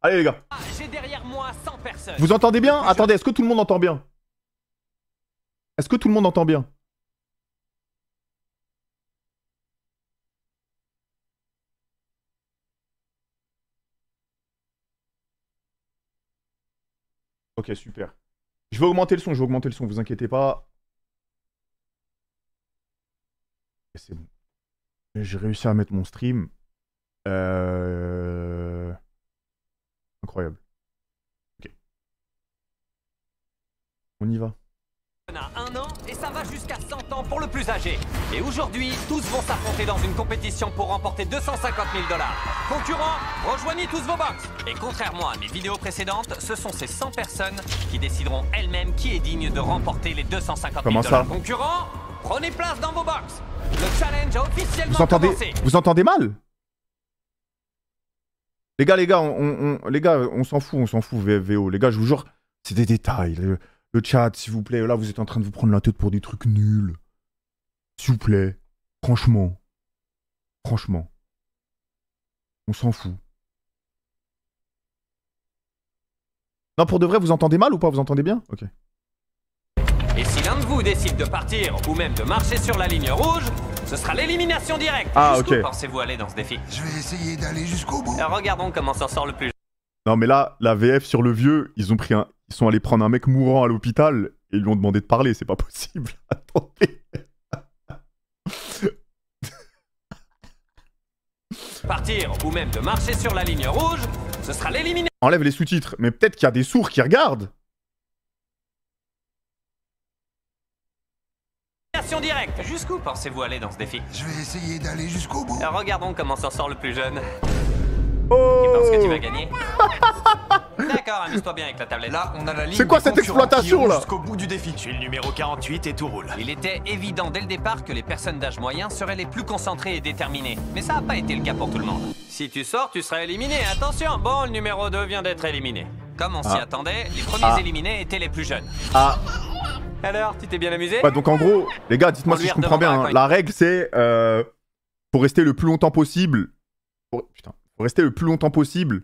Allez les gars. J'ai derrière moi 100 personnes. Vous entendez bien? Attendez, est-ce que tout le monde entend bien? Est-ce que tout le monde entend bien? Ok, super. Je vais augmenter le son, vous inquiétez pas. C'est bon. J'ai réussi à mettre mon stream. Incroyable. Ok. On y va. On a 1 an et ça va jusqu'à 100 ans pour le plus âgé. Et aujourd'hui, tous vont s'affronter dans une compétition pour remporter 250 000 $. Concurrents, rejoignez tous vos box. Et contrairement à mes vidéos précédentes, ce sont ces 100 personnes qui décideront elles-mêmes qui est digne de remporter les 250 000 $. Concurrents, prenez place dans vos box. Le challenge a officiellement commencé. Vous entendez mal? Les gars, on s'en fout, VFVO. Les gars, je vous jure, c'est des détails. Le chat, s'il vous plaît, là, vous êtes en train de vous prendre la tête pour des trucs nuls. S'il vous plaît. Franchement. Franchement. On s'en fout. Non, pour de vrai, vous entendez mal ou pas? Vous entendez bien? Ok. Et si l'un de vous décide de partir ou même de marcher sur la ligne rouge, ce sera l'élimination directe. Ah, Jusqu'où ok. pensez-vous aller dans ce défi? Je vais essayer d'aller jusqu'au bout. Regardons comment s'en sort le plus. Non, mais là, la VF sur le vieux, ils sont allés prendre un mec mourant à l'hôpital et ils lui ont demandé de parler. C'est pas possible. Attendez. Partir ou même de marcher sur la ligne rouge, ce sera l'élimination Enlève les sous-titres. Mais peut-être qu'il y a des sourds qui regardent. directe. Jusqu'où pensez-vous aller dans ce défi? Je vais essayer d'aller jusqu'au bout. Regardons comment s'en sort le plus jeune. Oh. Tu penses que tu vas gagner? D'accord, amuse-toi bien avec la tablette. Là, on a la ligne. C'est quoi cette exploitation là? Jusqu'au bout du défi. Je suis le numéro 48 et tout roule. Il était évident dès le départ que les personnes d'âge moyen seraient les plus concentrées et déterminées. Mais ça n'a pas été le cas pour tout le monde. Si tu sors, tu seras éliminé. Attention, bon, le numéro 2 vient d'être éliminé. Comme on s'y attendait, les premiers éliminés étaient les plus jeunes. Ah. Alors, tu t'es bien amusé? Ouais, donc en gros, les gars, dites-moi si je comprends bien. Hein. La règle, c'est faut rester le plus longtemps possible. Faut rester le plus longtemps possible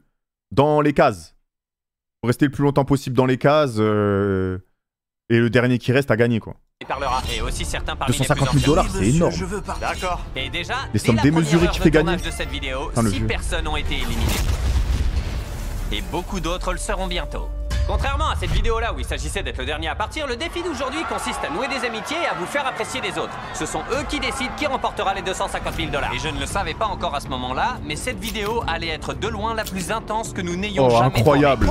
dans les cases. Faut rester le plus longtemps possible dans les cases. Et le dernier qui reste a gagné, quoi. Il parlera. Et aussi certains parmi 250 000 $, c'est énorme. D'accord. Et déjà, des sommes démesurées qui fait gagner. De cette vidéo, 6 personnes ont été éliminées. Et beaucoup d'autres le seront bientôt. Contrairement à cette vidéo-là où il s'agissait d'être le dernier à partir, le défi d'aujourd'hui consiste à nouer des amitiés et à vous faire apprécier des autres. Ce sont eux qui décident qui remportera les 250 000 $. Et je ne le savais pas encore à ce moment-là, mais cette vidéo allait être de loin la plus intense que nous n'ayons jamais incroyable.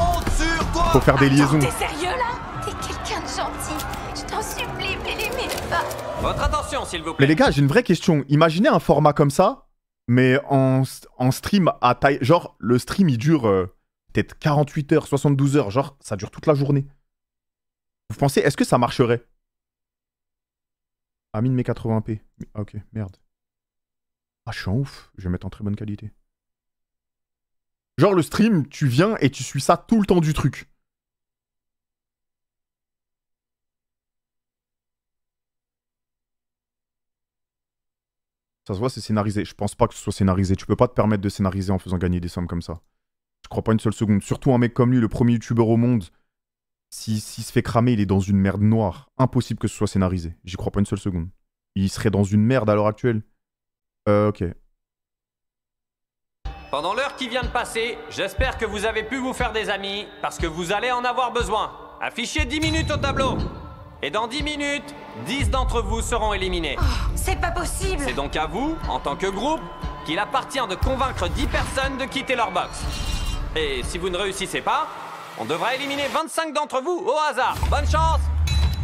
Faut faire des liaisons. T'es sérieux là? T'es quelqu'un de gentil. Je t'en supplie, m'élimine pas. Votre attention, s'il vous plaît. Mais les gars, j'ai une vraie question. Imaginez un format comme ça, mais en stream à taille... Genre, le stream, il dure... peut-être 48 heures, 72 heures, genre, ça dure toute la journée. Vous pensez, est-ce que ça marcherait? Ah, mine mes 80p. Ah, ok, merde. Ah, je suis en ouf. Je vais mettre en très bonne qualité. Genre, le stream, tu viens et tu suis ça tout le temps du truc. Ça se voit, c'est scénarisé. Je pense pas que ce soit scénarisé. Tu peux pas te permettre de scénariser en faisant gagner des sommes comme ça. Je crois pas une seule seconde. Surtout un mec comme lui, le premier youtubeur au monde, s'il se fait cramer, il est dans une merde noire. Impossible que ce soit scénarisé. J'y crois pas une seule seconde. Il serait dans une merde à l'heure actuelle. Ok. Pendant l'heure qui vient de passer, j'espère que vous avez pu vous faire des amis, parce que vous allez en avoir besoin. Affichez 10 minutes au tableau. Et dans 10 minutes, 10 d'entre vous seront éliminés. Oh, c'est pas possible. C'est donc à vous, en tant que groupe, qu'il appartient de convaincre 10 personnes de quitter leur box. Et si vous ne réussissez pas, on devra éliminer 25 d'entre vous au hasard. Bonne chance!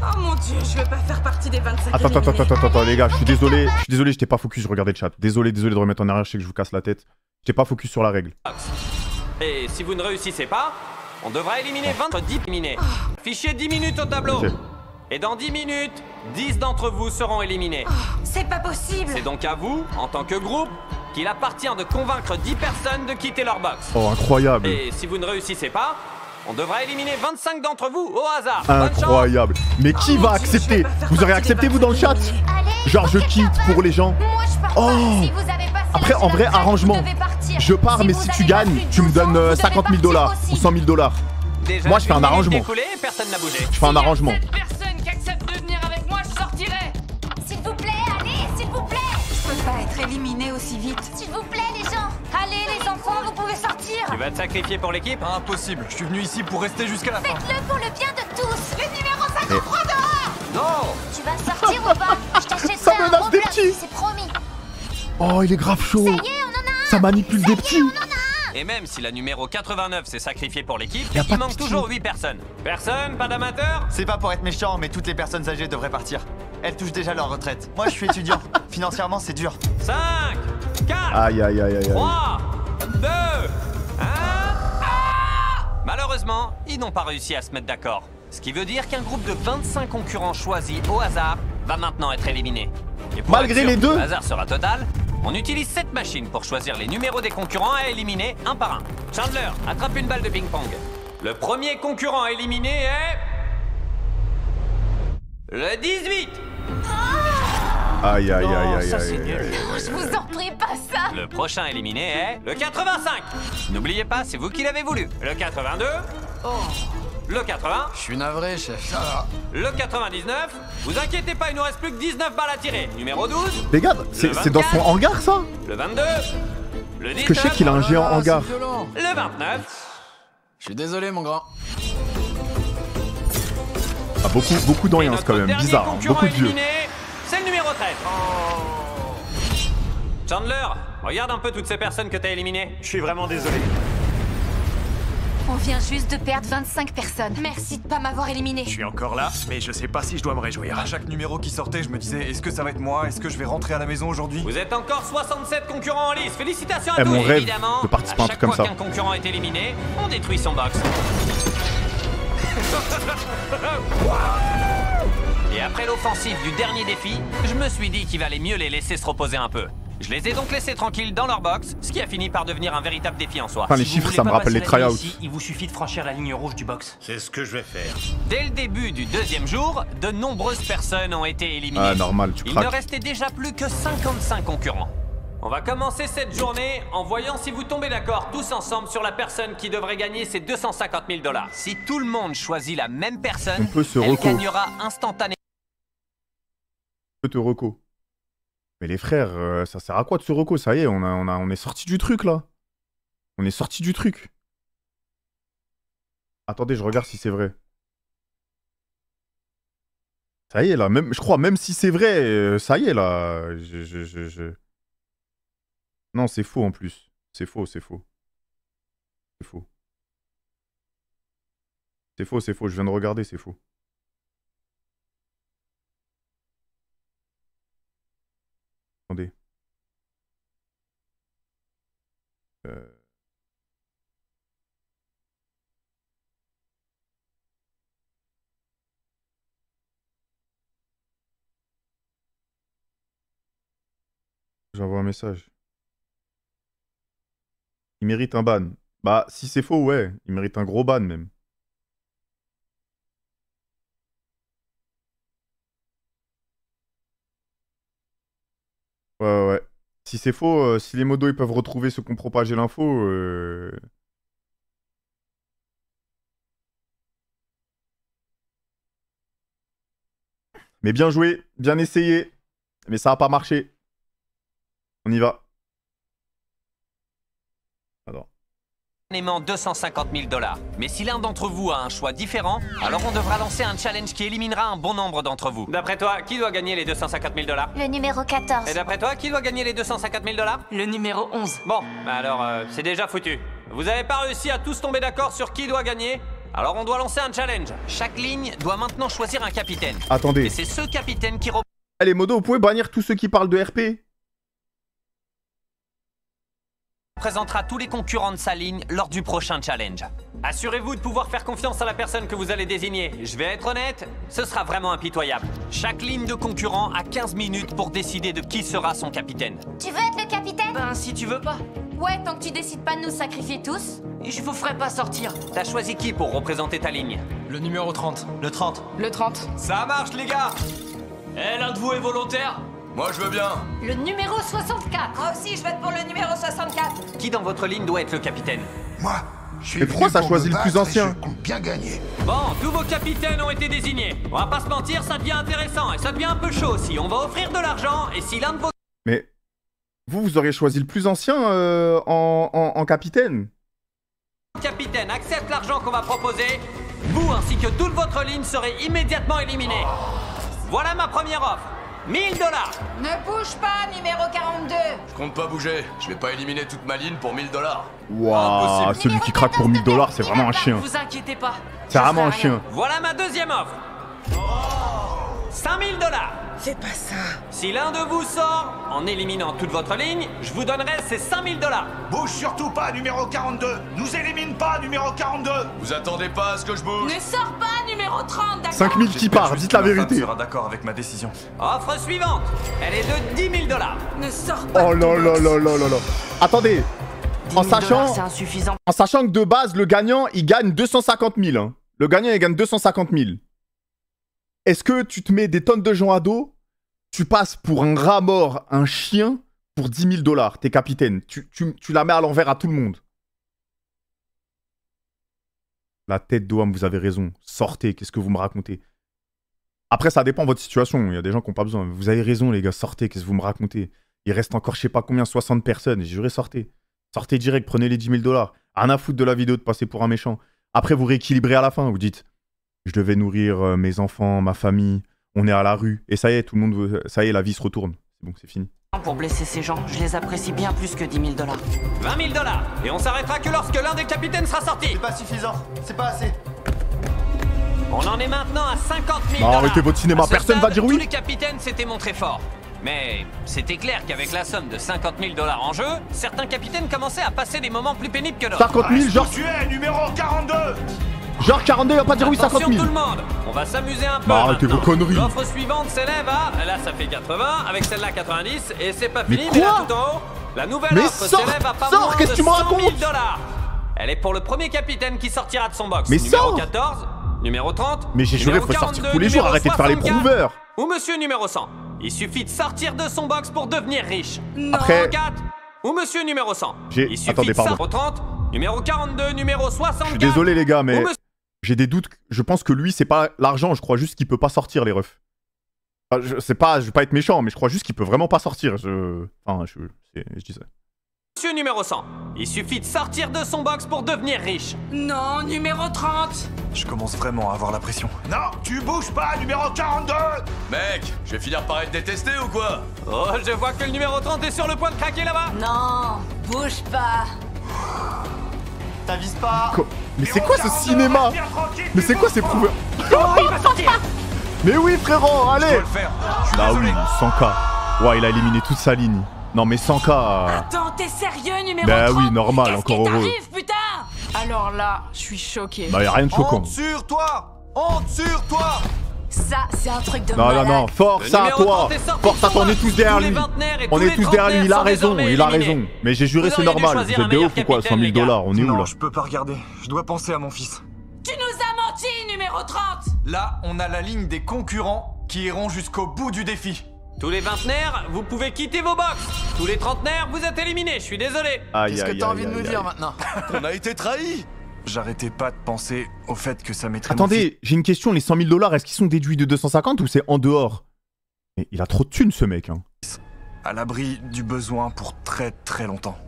Oh mon dieu, je veux pas faire partie des 25 Attends, les gars, je suis désolé, j'étais pas focus, je regardais le chat. Désolé de remettre en arrière, je sais que je vous casse la tête. J'étais pas focus sur la règle. Et si vous ne réussissez pas, on devra éliminer 10 éliminés. Fichez 10 minutes au tableau. Okay. Et dans 10 minutes, 10 d'entre vous seront éliminés. Oh, c'est pas possible. C'est donc à vous, en tant que groupe, qu'il appartient de convaincre 10 personnes de quitter leur box. Oh, incroyable. Et si vous ne réussissez pas, on devra éliminer 25 d'entre vous au hasard. Incroyable. Mais qui va accepter? Vous aurez accepté, vous, dans le chat? Genre, je quitte pour les gens. Moi, je pars oh. Si vous avez passé après, en vrai, arrangement. sortir. Je pars, mais vous si avez tu pas gagnes, plus de tu me 12 ans, donnes vous devez 50 000 partir $ ou aussi. 100 000 $. Déjà, Moi, je fais un une minute arrangement. écoulée, personne n'a bougé. Je fais un arrangement. Cette personne qui accepte de venir avec moi, je sortirai. S'il vous plaît, allez, s'il vous plaît. Je peux pas être éliminé aussi vite. S'il vous plaît, les gens. Allez, les enfants, vous pouvez sortir. Tu vas te sacrifier pour l'équipe? Impossible, je suis venu ici pour rester jusqu'à la fin. Faites-le pour le bien de tous. Les numéros 53 dehors. Non! Tu vas sortir ou pas? Je t'achèterai Ça un menace gros des bloc, petits. c'est promis. Oh, il est grave chaud. Ça y est, on en a un. Ça manipule des petits. Et même si la numéro 89 s'est sacrifiée pour l'équipe, Y a pas il de manque pitié. toujours 8 personnes. Personne? Pas d'amateurs? C'est pas pour être méchant, mais toutes les personnes âgées devraient partir. Elles touchent déjà leur retraite. Moi, je suis étudiant. Financièrement, c'est dur. 5, 4, Aïe, aïe, aïe, aïe. 3, 2, 1... Malheureusement, ils n'ont pas réussi à se mettre d'accord. Ce qui veut dire qu'un groupe de 25 concurrents choisis au hasard va maintenant être éliminé. Et pour Malgré être sûr les que deux. le hasard sera total, on utilise cette machine pour choisir les numéros des concurrents à éliminer un par un. Chandler, attrape une balle de ping-pong. Le premier concurrent éliminé est... le 18. Aïe, aïe, Non, aïe, aïe, ça, aïe, c'est aïe, nul. aïe. Je vous en prie, pas ça. Le prochain éliminé est le 85. N'oubliez pas, c'est vous qui l'avez voulu. Le 82. Le 80. Je suis navré, chef. Ça va. Le 99. Vous inquiétez pas, il nous reste plus que 19 balles à tirer. Numéro 12. Les gars, c'est dans son hangar, ça? Le 22. Le 19. Parce que je sais qu'il a un géant hangar. Le 29. Je suis désolé, mon grand. Ah, beaucoup Et d'ambiance notre quand même. dernier Bizarre, hein. concurrent Beaucoup de vieux. éliminé, c'est le numéro 13. Chandler, regarde un peu toutes ces personnes que t'as éliminées. Je suis vraiment désolé. On vient juste de perdre 25 personnes. Merci de pas m'avoir éliminé. Je suis encore là, mais je sais pas si je dois me réjouir. À chaque numéro qui sortait, je me disais, est-ce que ça va être moi? Est-ce que je vais rentrer à la maison aujourd'hui? Vous êtes encore 67 concurrents en lice. Félicitations à Eh, tous. mon rêve Évidemment, de participer à un chaque truc comme fois ça. qu'un concurrent est éliminé, on détruit son box. Et après l'offensive du dernier défi, je me suis dit qu'il valait mieux les laisser se reposer un peu. Je les ai donc laissés tranquilles dans leur box, ce qui a fini par devenir un véritable défi en soi. Enfin, les chiffres, ça me rappelle les tryouts. Il vous suffit de franchir la ligne rouge du box. C'est ce que je vais faire. Dès le début du deuxième jour, de nombreuses personnes ont été éliminées. Ah, normal, tu Il ne craques. restait déjà plus que 55 concurrents. On va commencer cette journée en voyant si vous tombez d'accord tous ensemble sur la personne qui devrait gagner ces 250 000 $. Si tout le monde choisit la même personne, On peut se elle reco. gagnera instantanément. Peut te reco. Mais les frères, ça sert à quoi de se reco? Ça y est, on est sorti du truc là. On est sorti du truc. Attendez, je regarde si c'est vrai. Ça y est là, même, je crois, même si c'est vrai, ça y est là. Non, c'est faux en plus. C'est faux, c'est faux. C'est faux. C'est faux, c'est faux. Je viens de regarder, c'est faux. Attendez. J'envoie un message. Il mérite un ban. Bah, si c'est faux, ouais. Il mérite un gros ban même. Ouais, ouais, ouais. Si c'est faux, si les modos ils peuvent retrouver ceux qui ont propagé l'info, mais bien joué, bien essayé. Mais ça a pas marché. On y va. Attends. 250 000 $. Mais si l'un d'entre vous a un choix différent, alors on devra lancer un challenge qui éliminera un bon nombre d'entre vous. D'après toi, qui doit gagner les 250 000 $? Le numéro 14. Et d'après toi, qui doit gagner les 250 000 $? Le numéro 11. Bon, bah alors, c'est déjà foutu. Vous avez pas réussi à tous tomber d'accord sur qui doit gagner? Alors on doit lancer un challenge. Chaque ligne doit maintenant choisir un capitaine. Attendez. Et c'est ce capitaine qui Eh, les modos, vous pouvez bannir tous ceux qui parlent de RP? représentera tous les concurrents de sa ligne lors du prochain challenge. Assurez-vous de pouvoir faire confiance à la personne que vous allez désigner. Je vais être honnête, ce sera vraiment impitoyable. Chaque ligne de concurrent a 15 minutes pour décider de qui sera son capitaine. Tu veux être le capitaine? Ben, si tu veux pas. Ouais, tant que tu décides pas de nous sacrifier tous. Je vous ferai pas sortir. T'as choisi qui pour représenter ta ligne? Le numéro 30. Le 30. Le 30. Ça marche, les gars! Eh, l'un de vous est volontaire? Moi, je veux bien. Le numéro 64. Moi aussi, je vote pour le numéro 64. Qui dans votre ligne doit être le capitaine? Moi, je suis Mais pourquoi venu ça pour choisit me le plus battre et ancien? Je compte bien gagner. Bon, tous vos capitaines ont été désignés. On va pas se mentir, ça devient intéressant et ça devient un peu chaud aussi. On va offrir de l'argent et si l'un de vos Mais vous auriez choisi le plus ancien en capitaine. capitaines accepte l'argent qu'on va proposer, vous ainsi que toute votre ligne serez immédiatement éliminés. Voilà ma première offre. 1000 $. Ne bouge pas, numéro 42. Je compte pas bouger. Je vais pas éliminer toute ma ligne pour 1000 $. Waouh, Impossible. celui qui craque pour 1000 $, c'est vraiment un chien. Vous inquiétez pas. C'est vraiment un chien. Voilà ma deuxième offre. 5000 $. Fais pas ça. Si l'un de vous sort, en éliminant toute votre ligne, je vous donnerai ces 5000 $. Bouge surtout pas, numéro 42. Nous élimine pas, numéro 42. Vous attendez pas à ce que je bouge? Ne sors pas, numéro 30, d'accord? 5000 qui part, dites la Ma femme vérité. sera d'accord avec ma décision. Offre suivante. Elle est de 10 000 $. Ne sors pas. Oh là là là là là là. Attendez, 10 000 sachant- c'est insuffisant. en sachant que de base, le gagnant, il gagne 250 000. Hein. Le gagnant, il gagne 250 000. Est-ce que tu te mets des tonnes de gens à dos? Tu passes pour un rat mort, un chien, pour 10 000 $. T'es capitaine. Tu la mets à l'envers à tout le monde. La tête d'Oam, vous avez raison. Sortez, qu'est-ce que vous me racontez? Après, ça dépend de votre situation. Il y a des gens qui n'ont pas besoin. Vous avez raison, les gars. Sortez, qu'est-ce que vous me racontez? Il reste encore, je sais pas combien, 60 personnes. J'ai juré, sortez. Sortez direct, prenez les 10 000 $. Rien à foutre de la vidéo de passer pour un méchant. Après, vous rééquilibrez à la fin. Vous dites, je devais nourrir mes enfants, ma famille. On est à la rue. Et ça y est, tout le monde veut... Ça y est, la vie se retourne. C'est bon, c'est fini. Pour blesser ces gens, je les apprécie bien plus que 10 000 $. 20 000 $. Et on s'arrêtera que lorsque l'un des capitaines sera sorti. C'est pas suffisant, c'est pas assez. On en est maintenant à 50 000 $. Non, arrêtez votre cinéma, À ce personne va stade, dire oui. Tous les capitaines s'étaient montrés forts. Mais c'était clair qu'avec la somme de 50 000 $ en jeu, certains capitaines commençaient à passer des moments plus pénibles que d'autres. 50 000, genre... Tu es numéro 42. Genre 42, il va pas dire oui, 50 Attention 000. tout le monde, on va s'amuser un peu. Bah, arrêtez maintenant. vos conneries. L'offre suivante s'élève à, là ça fait 80, avec celle-là 90, et c'est pas Mais fini, quoi? mais là tout en haut, la nouvelle Mais offre sors, s'élève à pas sors, moins qu'est-ce de que tu me 100 000 racontes? $. Elle est pour le premier capitaine qui sortira de son box. Mais numéro sors. 14, numéro 30, Mais j'ai juré, numéro faut sortir 42, tous les jours, numéro arrêtez de faire les 64, prouveurs. ou monsieur numéro 100. Il suffit de sortir de son box pour devenir riche. Après- 4, ou monsieur numéro 100. J'ai- Il suffit attendez, de pardon. numéro 30, numéro 42, numéro 64. Je suis désolé, les gars, mais... ou monsieur- J'ai des doutes. Je pense que lui, c'est pas l'argent. Je crois juste qu'il peut pas sortir, les refs. Enfin, je veux pas être méchant, mais je crois juste qu'il peut vraiment pas sortir. Je dis ça. Monsieur numéro 100. Il suffit de sortir de son box pour devenir riche. Non, numéro 30. Je commence vraiment à avoir la pression. Non, tu bouges pas, numéro 42. Mec, je vais finir par être détesté ou quoi? Oh, je vois que le numéro 30 est sur le point de craquer là-bas. Non, bouge pas. T'avises pas. Mais c'est quoi ce cinéma? Mais c'est quoi ces prouveurs? Oh, il va sortir. Mais oui, frérot, Je allez. dois le faire. Je suis Bah oui, désolé. 100K. Ouais, il a éliminé toute sa ligne. Non, mais 100K. Attends, t'es sérieux, numéro Bah 30? oui, normal, Qu'est-ce encore qui heureux. t'arrive, putain? Alors là, je suis choquée. Bah, y'a rien de choquant. Honte sur toi! Honte sur toi! Ça, c'est un truc de Non, non, malade. non, force Le à numéro toi. 30 est sorti Force de à son toi, on est box. tous derrière Tous les lui. vingtenaires et On tous est les tous derrière lui, il a trentenaires raison, sont il a désormais raison. éliminés. Mais j'ai juré, Vous c'est auriez dû normal. choisir Vous un êtes des meilleur ouf ou quoi? 100 capitaine, 000 les gars. $, on est où Non, là? je peux pas regarder. Je dois penser à mon fils. Tu nous as menti, numéro 30. Là, on a la ligne des concurrents qui iront jusqu'au bout du défi. Tous les vingtenaires, vous pouvez quitter vos box. Tous les trentenaires, vous êtes éliminés, je suis désolé. Aïe, Qu'est-ce que aïe, t'as aïe, envie de aïe, nous aïe. dire maintenant? On a été trahis! J'arrêtais pas de penser au fait que ça mettrait mon fils Attendez, j'ai une question. Les 100 000 $, est-ce qu'ils sont déduits de 250 ou c'est en dehors? Mais il a trop de thunes, ce mec. Hein. à l'abri du besoin pour très très longtemps.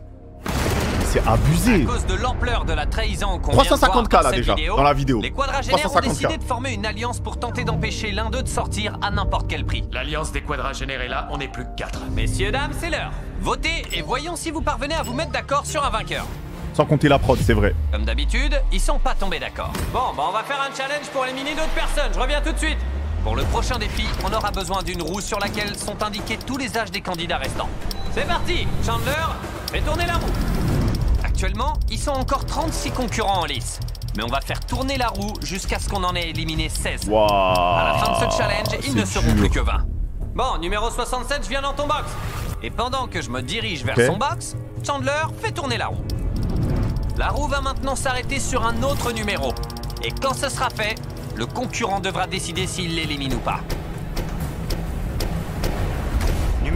C'est À abusé. cause de l'ampleur de la trahison qu'on vient de voir 350K dans là cette déjà, vidéo, dans la vidéo. les quadragénaires ont 350K. décidé de former une alliance pour tenter d'empêcher l'un d'eux de sortir à n'importe quel prix. L'alliance des quadragénaires est là, on n'est plus que 4. Messieurs, dames, c'est l'heure. Votez et voyons si vous parvenez à vous mettre d'accord sur un vainqueur. Sans compter la prod, c'est vrai. Comme d'habitude, ils sont pas tombés d'accord. Bon, bah on va faire un challenge pour éliminer d'autres personnes. Je reviens tout de suite. Pour le prochain défi, on aura besoin d'une roue sur laquelle sont indiqués tous les âges des candidats restants. C'est parti, Chandler, fais tourner la roue. Actuellement, ils sont encore 36 concurrents en lice. Mais on va faire tourner la roue jusqu'à ce qu'on en ait éliminé 16. Waouh. À la fin de ce challenge, ils ne seront dur. plus que 20. Bon, numéro 67, je viens dans ton box. Et pendant que je me dirige vers Ok. son box, Chandler fait tourner la roue. La roue va maintenant s'arrêter sur un autre numéro. Et quand ce sera fait, le concurrent devra décider s'il l'élimine ou pas.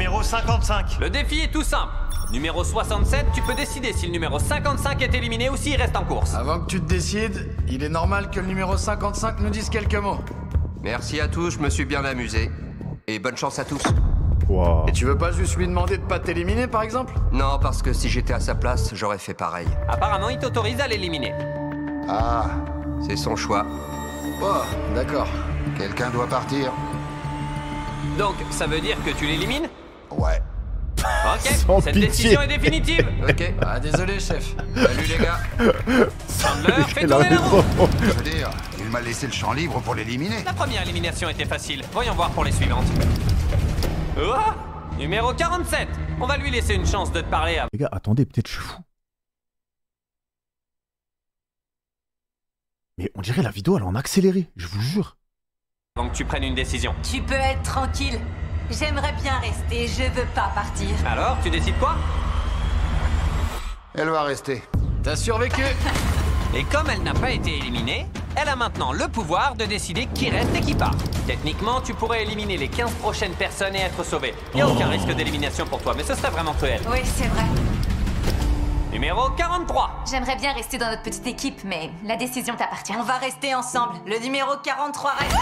numéro 55. Le défi est tout simple. Numéro 67, tu peux décider si le numéro 55 est éliminé ou s'il reste en course. Avant que tu te décides, il est normal que le numéro 55 nous dise quelques mots. Merci à tous, je me suis bien amusé. Et bonne chance à tous. Wow. Et tu veux pas juste lui demander de pas t'éliminer, par exemple? Non, parce que si j'étais à sa place, j'aurais fait pareil. Apparemment, il t'autorise à l'éliminer. Ah, C'est son choix. Oh, d'accord. quelqu'un doit partir. Donc, ça veut dire que tu l'élimines? Ouais. Ok, Sans cette pitié. décision est définitive. Ok. Ah, désolé, chef. Salut les gars. Chandler, fais Il a tourner la roue. raison. Je veux dire, il m'a laissé le champ libre pour l'éliminer. La première élimination était facile. Voyons voir pour les suivantes. Oh, numéro 47. On va lui laisser une chance de te parler avant. Les gars, attendez, peut-être je suis fou. Mais on dirait la vidéo, elle est en accéléré, je vous jure. Avant que tu prennes une décision. Tu peux être tranquille. J'aimerais bien rester, je veux pas partir. Alors, tu décides quoi? Elle va rester. T'as survécu. Et comme elle n'a pas été éliminée, elle a maintenant le pouvoir de décider qui reste et qui part. Techniquement, tu pourrais éliminer les 15 prochaines personnes et être sauvé. Il n'y a aucun risque d'élimination pour toi, mais ce serait vraiment cruel. Oui, c'est vrai. Numéro 43. J'aimerais bien rester dans notre petite équipe, mais la décision t'appartient. On va rester ensemble. Le numéro 43 reste.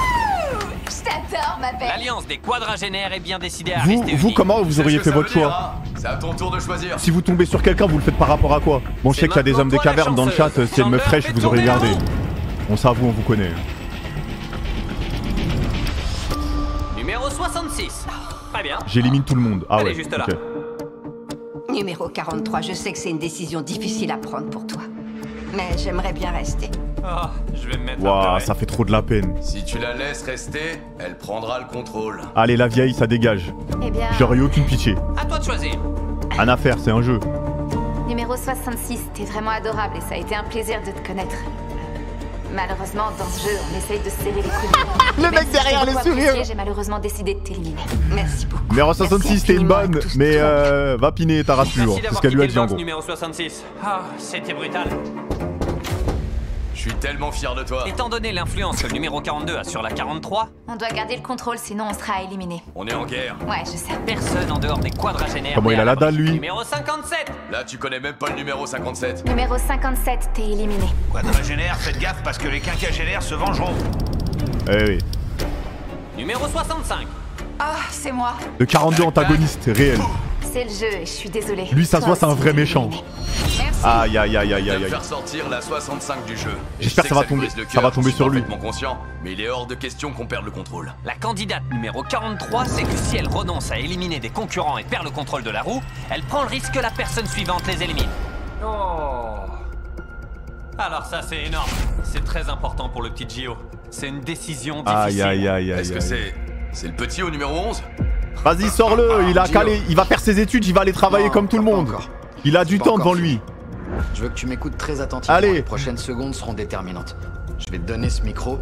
Je t'adore, ma belle. L'alliance des quadragénaires est bien décidée à Vous, rester vous unie. comment vous auriez fait votre choix? C'est à ton tour de choisir. Si vous tombez sur quelqu'un, vous le faites par rapport à quoi? Bon, je sais qu'il y a des hommes des cavernes dans le chat, si elle me fraîche, vous aurez gardé. Bon, ça, vous, on vous connaît. Numéro 66. Très bien. J'élimine tout le monde. Ah Elle ouais. est juste là. ok. Numéro 43, je sais que c'est une décision difficile à prendre pour toi. Mais j'aimerais bien rester. Oh, je vais me mettre à Waouh, pleurer. ça fait trop de la peine. Si tu la laisses rester, elle prendra le contrôle. Allez, la vieille, ça dégage. Eh bien, J'aurais eu aucune pitié. À toi de choisir. Rien à faire, c'est un jeu. numéro 66, t'es vraiment adorable et ça a été un plaisir de te connaître. Malheureusement, dans ce jeu, on essaye de se serrer les coudes. Le mec derrière le sourire. J'ai malheureusement décidé de t'éliminer. Merci beaucoup. Numéro 66, c'était une bonne, mais va piner ta rassure. Merci C'est ce d'avoir qu'elle lui a quitté dit en le box gros. numéro 66. Ah, c'était brutal. Je suis tellement fier de toi. Étant donné l'influence que le numéro 42 a sur la 43, On doit garder le contrôle, sinon on sera éliminé. On est en guerre. Ouais, je sais. personne en dehors des quadragénaires. Comment n'est il a à la l'abri. dalle, lui? Numéro 57. Là, tu connais même pas le numéro 57. Numéro 57, t'es éliminé. Quadragénaire, faites gaffe parce que les quinquagénaires se vengeront. Eh oui. Numéro 65. Ah, c'est moi. Le 42 antagoniste, réel. C'est le jeu et je suis désolée. Lui, ça se voit, c'est un vrai méchant. Merci. Aïe, aïe, aïe, aïe, Il vient aïe, de aïe. faire sortir la 65 du jeu. Et J'espère je que sais ça va tomber- brise le ça cœur, va tomber je suis sur lui. parfaitement conscient, mais il est hors de question qu'on perde le contrôle. La candidate numéro 43 sait que si elle renonce à éliminer des concurrents et perd le contrôle de la roue, elle prend le risque que la personne suivante les élimine. Oh. Alors ça, c'est énorme. C'est très important pour le petit Gio. C'est une décision difficile. Aïe, aïe, aïe, aïe. Est-ce que c'est le petit au numéro 11? Vas-y, sors-le, il a calé, il va faire ses études, il va aller travailler Non, comme tout le pas monde. encore. Il a du Pas temps encore devant fini. lui. Je veux que tu m'écoutes très attentivement. Allez. Les prochaines secondes seront déterminantes. Je vais te donner ce micro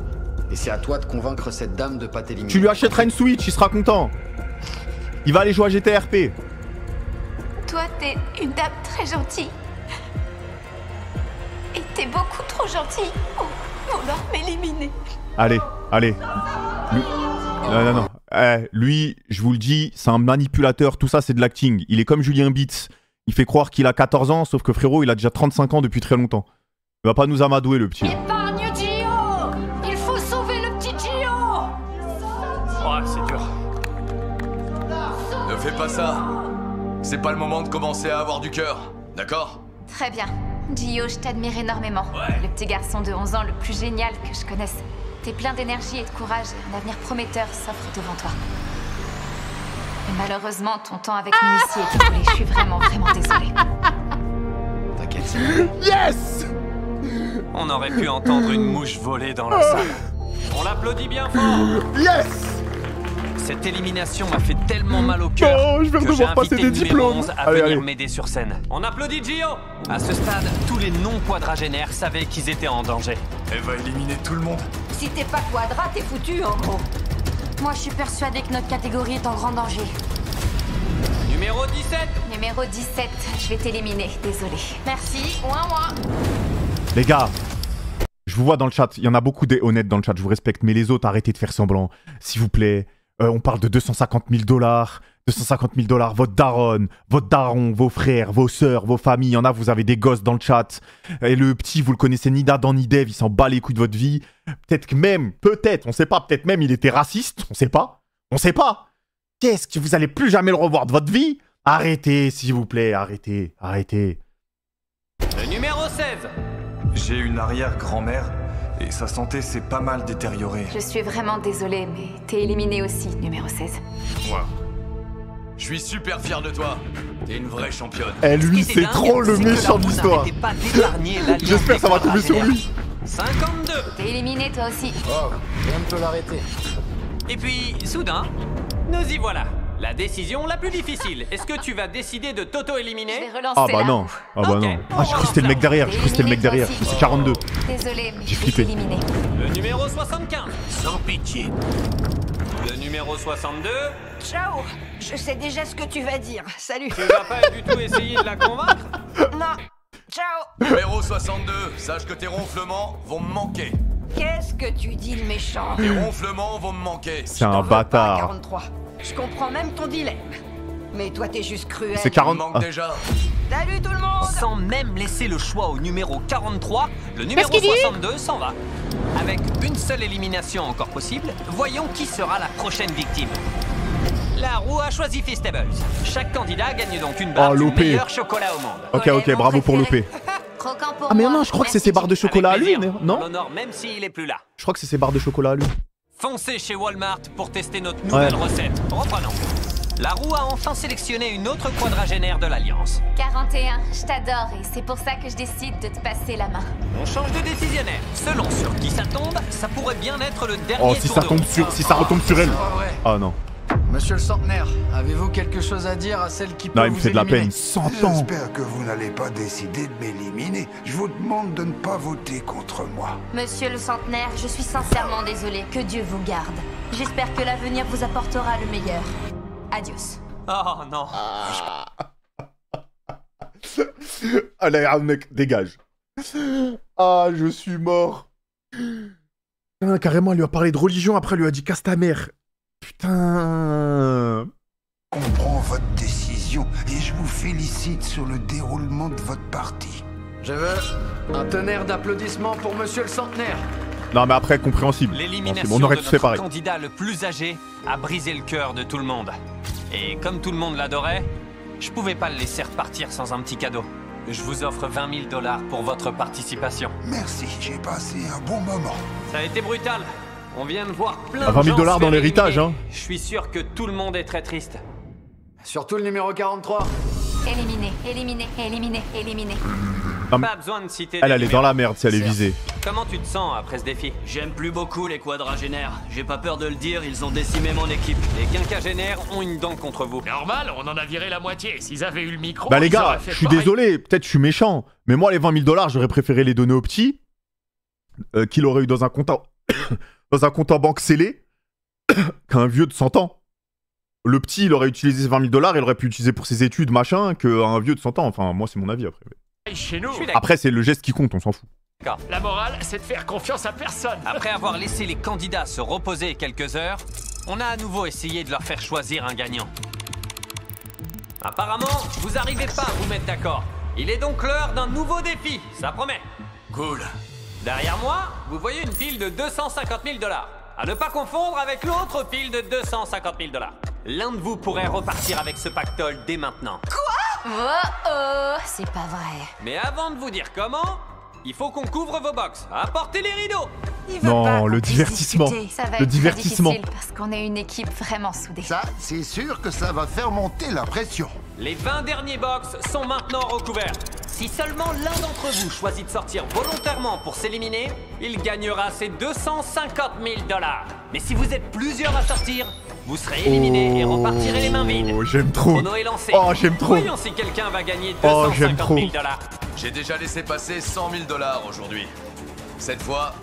et c'est à toi de convaincre cette dame de pas t'éliminer. Tu lui achèteras une Switch, il sera content. Il va aller jouer à GTRP. Toi, t'es une dame très gentille. Et t'es beaucoup trop gentille pour vouloir m'éliminer. Allez, allez. Lui... Non, non, non. Lui, je vous le dis, c'est un manipulateur, tout ça c'est de l'acting. Il est comme Julien Beats. Il fait croire qu'il a 14 ans, sauf que frérot, il a déjà 35 ans depuis très longtemps. Il va pas nous amadouer le petit. Épargne Gio. Il faut sauver le petit Gio. Oh, c'est dur. Ne fais pas ça. C'est pas le moment de commencer à avoir du cœur, d'accord? Très bien. Gio, je t'admire énormément. Le petit garçon de 11 ans le plus génial que je connaisse. T'es plein d'énergie et de courage et un avenir prometteur s'offre devant toi. Et malheureusement, ton temps avec nous ici est écoulé. Je suis vraiment, vraiment désolée. T'inquiète, c'est bon. Yes! On aurait pu entendre une mouche voler dans la salle. On l'applaudit bien fort. Yes! Cette élimination m'a fait tellement mal au cœur Oh, je vais que j'ai devoir passer invité des le numéro diplômes. 11 à Allez, venir allez. m'aider sur scène. On applaudit Gio. À ce stade, tous les non-quadragénaires savaient qu'ils étaient en danger. Elle va éliminer tout le monde. Si t'es pas quadra, t'es foutu en gros. Moi, je suis persuadée que notre catégorie est en grand danger. Numéro 17. Numéro 17, je vais t'éliminer. Désolée. Merci. Ouin. Les gars, je vous vois dans le chat, il y en a beaucoup des honnêtes dans le chat, je vous respecte, mais les autres, arrêtez de faire semblant. S'il vous plaît, On parle de 250 000 $. 250 000 $, votre daronne, votre daron, vos frères, vos sœurs, vos familles. Il y en a, vous avez des gosses dans le chat. Et le petit, vous le connaissez ni d'Adam ni d'Ève, il s'en bat les couilles de votre vie. Peut-être que même, on sait pas, peut-être même il était raciste, on sait pas. Qu'est-ce que vous allez plus jamais le revoir de votre vie? Arrêtez, s'il vous plaît, arrêtez. Le numéro 16. J'ai une arrière-grand-mère et sa santé s'est pas mal détériorée. Je suis vraiment désolée, mais t'es éliminé aussi, numéro 16. Moi. Je suis super fier de toi. T'es une vraie championne. Eh, lui, c'est trop le méchant de l'histoire. J'espère que ça va tomber sur lui. 52. T'es éliminé toi aussi. Oh, rien ne peut l'arrêter. Et puis, soudain, nous y voilà. La décision la plus difficile. Est-ce que tu vas décider de t'auto-éliminer? Ah bah non. Ah bah non. Ah, j'ai cru que c'était le mec derrière. C'est 42. Désolé, mais j'ai flippé. Éliminé. Le numéro 75. Sans pitié. Le numéro 62. Ciao. Je sais déjà ce que tu vas dire. Salut. Tu vas pas du tout essayer de la convaincre? Non. Ciao. Numéro 62. Sache que tes ronflements vont me manquer. Qu'est-ce que tu dis, le méchant? Tes ronflements vont me manquer. C'est un bâtard. 43. Je comprends même ton dilemme. Mais toi, t'es juste cruel. C'est 40. manque déjà. Salut tout le monde. Sans même laisser le choix au numéro 43, le numéro 62 s'en va. Avec une seule élimination encore possible, voyons qui sera la prochaine victime. La roue a choisi Feastables. Chaque candidat gagne donc une barre du meilleur chocolat au monde. Ok, bravo pour l'OP. Ah mais non, je crois que c'est ses barres de chocolat à lui, non? L'honneur même s'il est plus là. Je crois que c'est ses barres de chocolat à lui. Foncez chez Walmart pour tester notre nouvelle recette. Reprenons. La roue a enfin sélectionné une autre quadragénaire de l'Alliance. 41, je t'adore et c'est pour ça que je décide de te passer la main. On change de décisionnaire. Selon sur qui ça tombe, ça pourrait bien être le dernier si ça retombe sur elle. Ah non. Monsieur le centenaire, avez-vous quelque chose à dire à celle qui peut vous éliminer? Non, il me fait de la peine. 100 ans. J'espère que vous n'allez pas décider de m'éliminer. Je vous demande de ne pas voter contre moi. Monsieur le centenaire, je suis sincèrement désolée. Que Dieu vous garde. J'espère que l'avenir vous apportera le meilleur. Adios. Oh non. Allez, mec, dégage. Ah, je suis mort. Putain, carrément, elle lui a parlé de religion, après elle lui a dit casse ta mère. Putain. Je comprends votre décision et je vous félicite sur le déroulement de votre partie. Je veux un tonnerre d'applaudissements pour monsieur le centenaire. Non mais après, compréhensible. L'élimination on aurait de tous fait pareil. notre candidat le plus âgé a brisé le cœur de tout le monde. Et comme tout le monde l'adorait, je pouvais pas le laisser repartir sans un petit cadeau. Je vous offre 20 000 $ pour votre participation. Merci, j'ai passé un bon moment. Ça a été brutal. On vient de voir plein de 20 000 gens $ dans l'héritage, hein. Je suis sûr que tout le monde est très triste. Surtout le numéro 43. Éliminé, éliminé, éliminé, éliminé. Pas besoin de citer. Elle est dans la merde si elle est visée. Comment tu te sens après ce défi? J'aime plus beaucoup les quadragénaires. J'ai pas peur de le dire, ils ont décimé mon équipe. Les quinquagénaires ont une dent contre vous. Normal, on en a viré la moitié. S'ils avaient eu le micro. Bah les gars, je suis désolé, peut-être je suis méchant, mais moi les 20 000 $, j'aurais préféré les donner au petit, qu'il aurait eu dans un compte en banque scellé, qu'un vieux de 100 ans. Le petit, il aurait utilisé ces 20 000 $, il aurait pu utiliser pour ses études, machin, qu'un vieux de 100 ans. Enfin, moi, c'est mon avis après. Chez nous. Après, c'est le geste qui compte, on s'en fout. La morale, c'est de faire confiance à personne. Après avoir laissé les candidats se reposer quelques heures, on a à nouveau essayé de leur faire choisir un gagnant. Apparemment, vous n'arrivez pas à vous mettre d'accord. Il est donc l'heure d'un nouveau défi, ça promet. Cool. Derrière moi, vous voyez une pile de 250 000 $. À ne pas confondre avec l'autre pile de 250 000 $. L'un de vous pourrait repartir avec ce pactole dès maintenant. Quoi? Oh, c'est pas vrai. Mais avant de vous dire comment, il faut qu'on couvre vos box. Apportez les rideaux. Non, le divertissement. Ça va Le être divertissement. très difficile parce qu'on est une équipe vraiment soudée. Ça, c'est sûr que ça va faire monter la pression. Les 20 derniers box sont maintenant recouverts. Si seulement l'un d'entre vous choisit de sortir volontairement pour s'éliminer, il gagnera ses 250 000 $. Mais si vous êtes plusieurs à sortir, vous serez éliminés et repartirez les mains vides. Oh, j'aime trop. Chrono est lancé. Oh, j'aime trop. Voyons si quelqu'un va gagner Oh, j'aime 250 trop. 000 $. J'ai déjà laissé passer 100 000 $ aujourd'hui. Cette fois,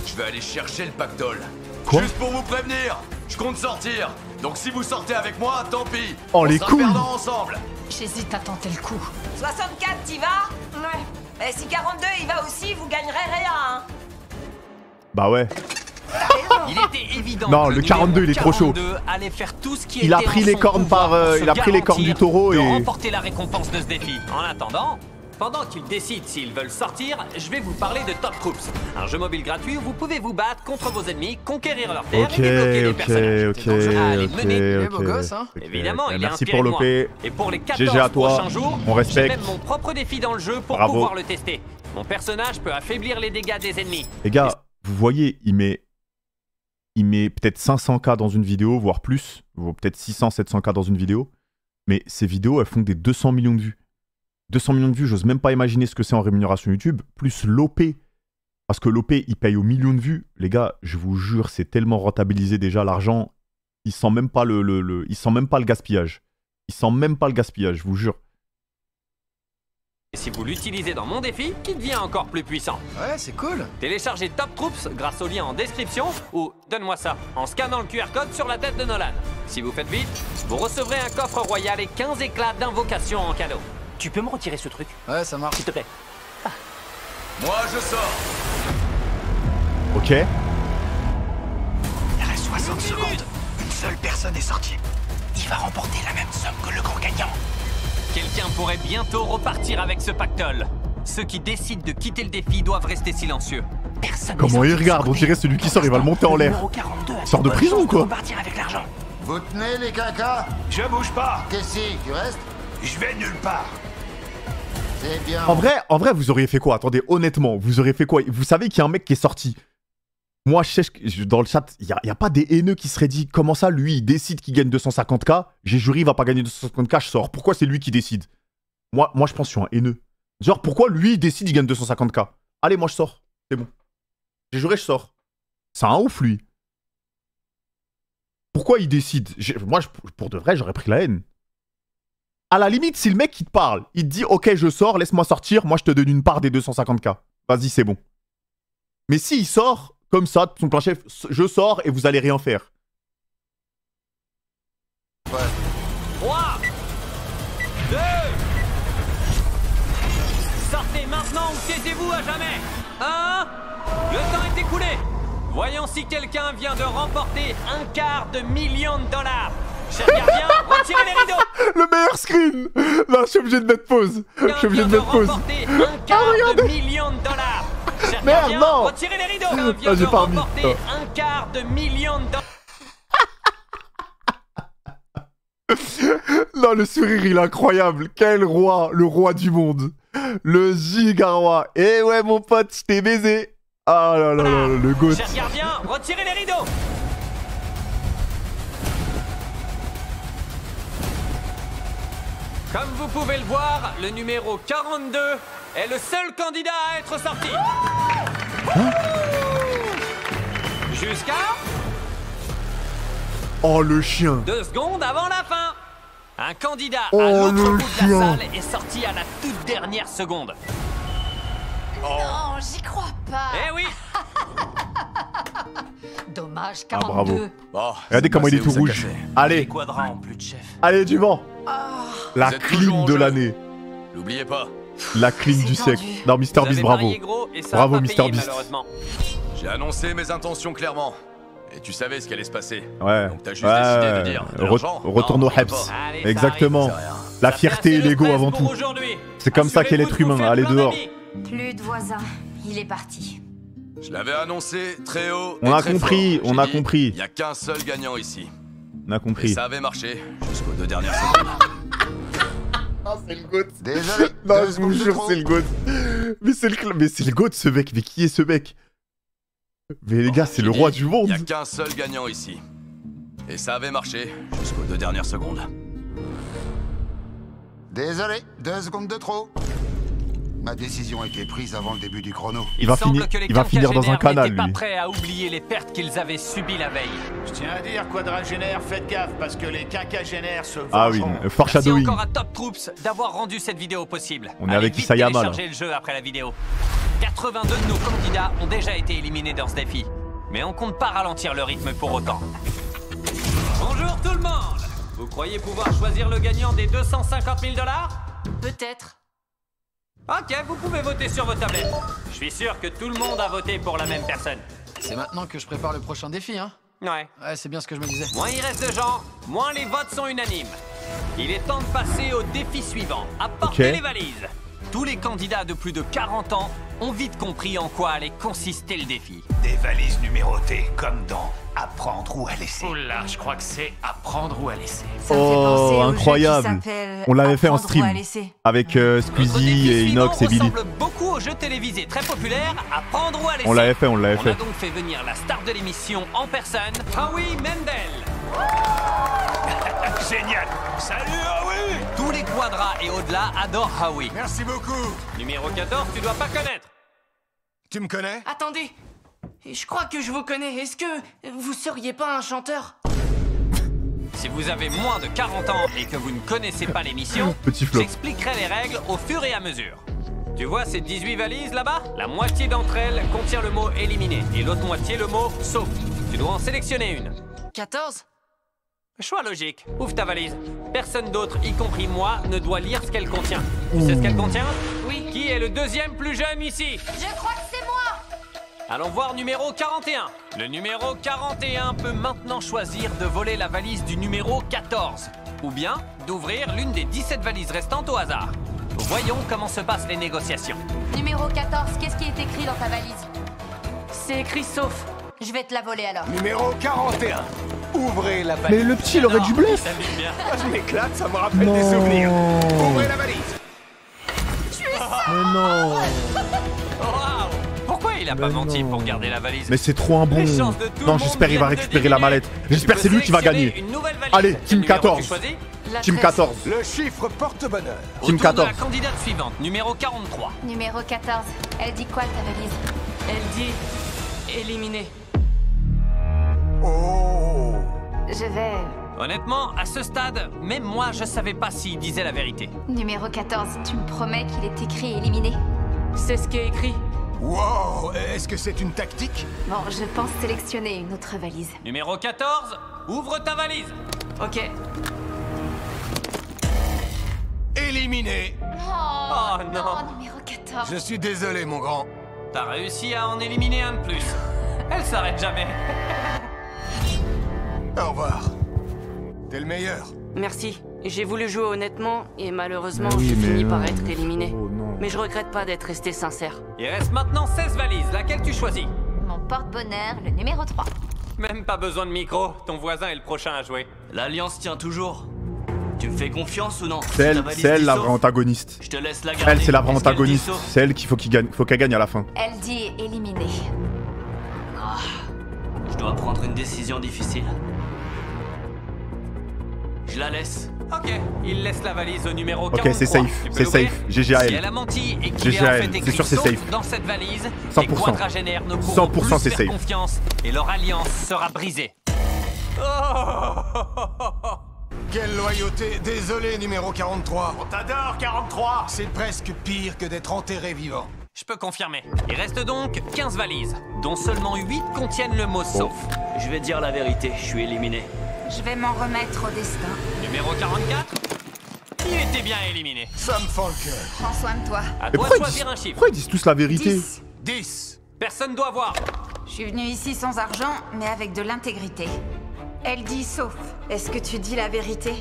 je vais aller chercher le pactole. Quoi? Juste pour vous prévenir, je compte sortir. Donc si vous sortez avec moi, tant pis. Oh, on les sera couilles. perdants ensemble. J'hésite à tenter le coup. 64, t'y vas? Ouais. Et si 42 il va aussi, vous gagnerez rien, hein. Bah ouais. T'as raison, Il était évident Non, que le 42, il est trop chaud. 42 allait faire tout ce qui Il a était pris en les son cornes pouvoir par, pour se il a pris les cornes du garantir taureau de et- remporter la récompense de ce défi. En attendant, pendant qu'ils décident s'ils veulent sortir, je vais vous parler de Top Troops, un jeu mobile gratuit où vous pouvez vous battre contre vos ennemis, conquérir leur terre et débloquer des personnages. ok. Évidemment, il est Merci inspiré pour de moi. l'OP. Et pour les GG 14 à toi, prochains jours, on j'ai respecte. même mon propre défi dans le jeu pour Bravo. pouvoir le tester. Mon personnage peut affaiblir les dégâts des ennemis. Les gars, vous voyez, il met peut-être 500K dans une vidéo, voire plus, peut-être 600, 700K dans une vidéo, mais ces vidéos, elles font des 200 millions de vues. 200 millions de vues, j'ose même pas imaginer ce que c'est en rémunération YouTube, plus l'OP, parce que l'OP, il paye aux millions de vues. Les gars, je vous jure, c'est tellement rentabilisé déjà, l'argent, il sent même pas il sent même pas le gaspillage. Il sent même pas le gaspillage, je vous jure. Et si vous l'utilisez dans mon défi, qui devient encore plus puissant. Ouais, c'est cool. Téléchargez Top Troops grâce au lien en description ou, donne-moi ça, en scannant le QR code sur la tête de Nolan. Si vous faites vite, vous recevrez un coffre royal et 15 éclats d'invocation en cadeau. Tu peux me retirer ce truc? Ouais, ça marche. S'il te plaît. Moi, je sors. Ok. Il reste 60 secondes. Une seule personne est sortie. Il va remporter la même somme que le grand gagnant. Quelqu'un pourrait bientôt repartir avec ce pactole. Ceux qui décident de quitter le défi doivent rester silencieux. Personne. Comment il regarde? On dirait celui qui sort, il va le monter en l'air. Il sort de prison ou quoi? Partir avec l'argent. Vous tenez les quinquas? Je bouge pas. Qu'est-ce que tu restes? Je vais nulle part. C'est bien. En vrai, vous auriez fait quoi? Attendez, honnêtement, vous auriez fait quoi? Vous savez qu'il y a un mec qui est sorti. Moi, je sais que dans le chat, il n'y a pas des haineux qui seraient dit comment ça, lui, il décide qu'il gagne 250K. J'ai juré, il va pas gagner 250K, je sors. Pourquoi c'est lui qui décide? Moi, je pense que je suis un haineux. Genre, pourquoi lui, il décide, il gagne 250K? Allez, moi, je sors. C'est bon. J'ai juré, je sors. C'est un ouf, lui. Pourquoi il décide? Moi, pour de vrai, j'aurais pris la haine. À la limite, si le mec qui te parle, il te dit ok, je sors, laisse-moi sortir, moi je te donne une part des 250K. Vas-y, c'est bon. Mais s'il sort, comme ça, de son plein chef, je sors et vous allez rien faire. 3, 2, sortez maintenant ou taisez-vous à jamais. 1, le temps est écoulé. Voyons si quelqu'un vient de remporter $250 000 000. Cher gardien, retirez les rideaux. Le meilleur screen. Non, je suis obligé de mettre pause. Je suis obligé de mettre pause. $250 000 000. Cher Merde, gardien, non. retirez les rideaux. Ah, Vient de j'ai pas remis. remporter $250 000 000. Non, le sourire, il est incroyable. Quel roi, le roi du monde. Le giga roi. Eh ouais, mon pote, je t'ai baisé. Ah là là là, le goat. Cher gardien, retirez les rideaux. Comme vous pouvez le voir, le numéro 42 est le seul candidat à être sorti. Jusqu'à... Oh, le chien. 2 secondes avant la fin. Un candidat Oh, à l'autre le bout de chien. la salle est sorti à la toute dernière seconde. Non, j'y crois pas. Eh oui. Dommage, Ah, 42. bravo. Bon, Regardez comment il est tout passé où ça rouge. cassait. Allez. Quadras en plus de chef. Allez, du vent. La Vous êtes toujours clim en de jeu. l'année. N'oubliez pas, La clim du siècle. Non, Mister Vous Beast, avez bravo. parié gros et ça a Bravo, pas Mister payé, Beast. malheureusement. j'ai annoncé mes intentions clairement. Et tu savais ce qui allait se passer. Ouais. Donc t'as juste décidé de dire de l'argent. Retourne Non, au Heps. pas. Allez, ça Exactement. arrive, c'est rien. La Ça fierté fait et assez de l'ego stress avant pour tout. aujourd'hui. C'est comme ça qu'est Assurez-vous l'être de vous humain. faire Allez plein dehors. d'amis. Plus de voisins. Il est parti. Je l'avais annoncé très haut. On et a très compris, fort. on J'ai a dit, compris. Il n'y a qu'un seul gagnant ici. On a Et compris. ça avait marché jusqu'aux 2 dernières secondes. Oh, c'est le goat. Désolé. Non, 2 je vous secondes de jure, trop. c'est le goat. Mais c'est le goat, ce mec. Mais qui est ce mec? Mais les gars, c'est le J'ai roi dit, du monde. Il n'y a qu'un seul gagnant ici. Et ça avait marché jusqu'aux 2 dernières secondes. Désolé, 2 secondes de trop. Ma décision a été prise avant le début du chrono. Il va semble finir, que les il va finir dans un quinquagénaires canal, n'étaient lui. pas prêts à oublier les pertes qu'ils avaient subies la veille. Je tiens à dire, quadragénaire, faites gaffe parce que les quinquagénaires se Ah oui, vengeront. Merci foreshadowing. encore à Top Troops d'avoir rendu cette vidéo possible. On est Allez avec vite Isayama, là. télécharger le jeu après la vidéo. 82 de nos candidats ont déjà été éliminés dans ce défi. Mais on compte pas ralentir le rythme pour autant. Bonjour tout le monde. Vous croyez pouvoir choisir le gagnant des 250 000 $? Peut-être. Ok, vous pouvez voter sur vos tablettes. Je suis sûr que tout le monde a voté pour la même personne. C'est maintenant que je prépare le prochain défi, hein? Ouais. Ouais, c'est bien ce que je me disais. Moins il reste de gens, moins les votes sont unanimes. Il est temps de passer au défi suivant. Apporter les valises. Tous les candidats de plus de 40 ans ont vite compris en quoi allait consister le défi. Des valises numérotées, comme dans Apprendre ou à laisser. Oula, je crois que c'est Apprendre ou à laisser. Oh, incroyable. On l'avait fait en stream avec Squeezie et Inox et Billy. Ressemble beaucoup au jeu télévisé très populaire Apprendre ou à laisser. On l'avait fait. On a donc fait venir la star de l'émission en personne, Howie Mandel. Génial. Salut Howie. Tous les quadras et au-delà adorent Howie. Merci beaucoup. Numéro 14, tu dois pas connaître. Tu me connais? Attendez, je crois que je vous connais. Est-ce que vous seriez pas un chanteur? Si vous avez moins de 40 ans et que vous ne connaissez pas l'émission, j'expliquerai les règles au fur et à mesure. Tu vois ces 18 valises là-bas? La moitié d'entre elles contient le mot éliminé et l'autre moitié le mot sauf. Tu dois en sélectionner une. 14? Choix logique. Ouvre ta valise. Personne d'autre, y compris moi, ne doit lire ce qu'elle contient. Tu sais ce qu'elle contient? Oui. Qui est le deuxième plus jeune ici? Je crois que c'est moi. Allons voir numéro 41. Le numéro 41 peut maintenant choisir de voler la valise du numéro 14. Ou bien d'ouvrir l'une des 17 valises restantes au hasard. Voyons comment se passent les négociations. Numéro 14, qu'est-ce qui est écrit dans ta valise? C'est écrit sauf. Je vais te la voler alors. Numéro 41. Ouvrez la valise. Mais le petit, il aurait du bluff. Je m'éclate, ça me rappelle des souvenirs. Ouvrez la valise. Mais non. Wow. Pourquoi il a pas menti pour garder la valise? Mais c'est trop un bon. Non, j'espère qu'il va récupérer la mallette. J'espère que c'est lui qui va gagner. Allez, Team 14. Team 14. Le chiffre porte bonheur. Team 14. La candidate suivante, numéro 43. Numéro 14. Elle dit quoi ta valise? Elle dit éliminé. Oh. Je vais... Honnêtement, à ce stade, même moi, je savais pas s'il disait la vérité. Numéro 14, tu me promets qu'il est écrit éliminé? C'est ce qui est écrit. Wow, est-ce que c'est une tactique? Bon, je pense sélectionner une autre valise. Numéro 14, ouvre ta valise. Ok. Éliminé. Oh, non. Numéro 14. Je suis désolé, mon grand. T'as réussi à en éliminer un de plus. Elle s'arrête jamais. Au revoir. T'es le meilleur. Merci. J'ai voulu jouer honnêtement et malheureusement, oui, j'ai fini non. par être éliminé. Oh, non. Mais je regrette pas d'être resté sincère. Il reste maintenant 16 valises. Laquelle tu choisis? Mon porte-bonheur, le numéro 3. Même pas besoin de micro. Ton voisin est le prochain à jouer. L'alliance tient toujours. Tu me fais confiance ou non? C'est elle la vraie antagoniste. Je te laisse la garder. Elle, c'est la vraie antagoniste. C'est elle qu'il faut qu'elle gagne à la fin. Elle dit éliminé. Je dois prendre une décision difficile. Je la laisse. Ok, il laisse la valise au numéro 43. Ok, c'est safe, c'est safe. GG à Si elle. elle a menti et qu'il est GG en à fait elle, c'est écrit sûr c'est sauf safe. dans cette valise, 100%. les quadragénaires ne pourront 100% plus c'est faire safe. confiance et leur alliance sera brisée. Quelle loyauté. Désolé, numéro 43. On t'adore, 43. C'est presque pire que d'être enterré vivant. Je peux confirmer. Il reste donc 15 valises, dont seulement 8 contiennent le mot sauf. Je vais dire la vérité, je suis éliminé. Je vais m'en remettre au destin. Numéro 44, il était bien éliminé. Ça me fend le cœur. Prends soin de toi. À Mais toi de pourquoi choisir un chiffre. Pourquoi ils disent tous la vérité? 10. 10. Personne doit voir. Je suis venue ici sans argent, mais avec de l'intégrité. Elle dit sauf. Est-ce que tu dis la vérité?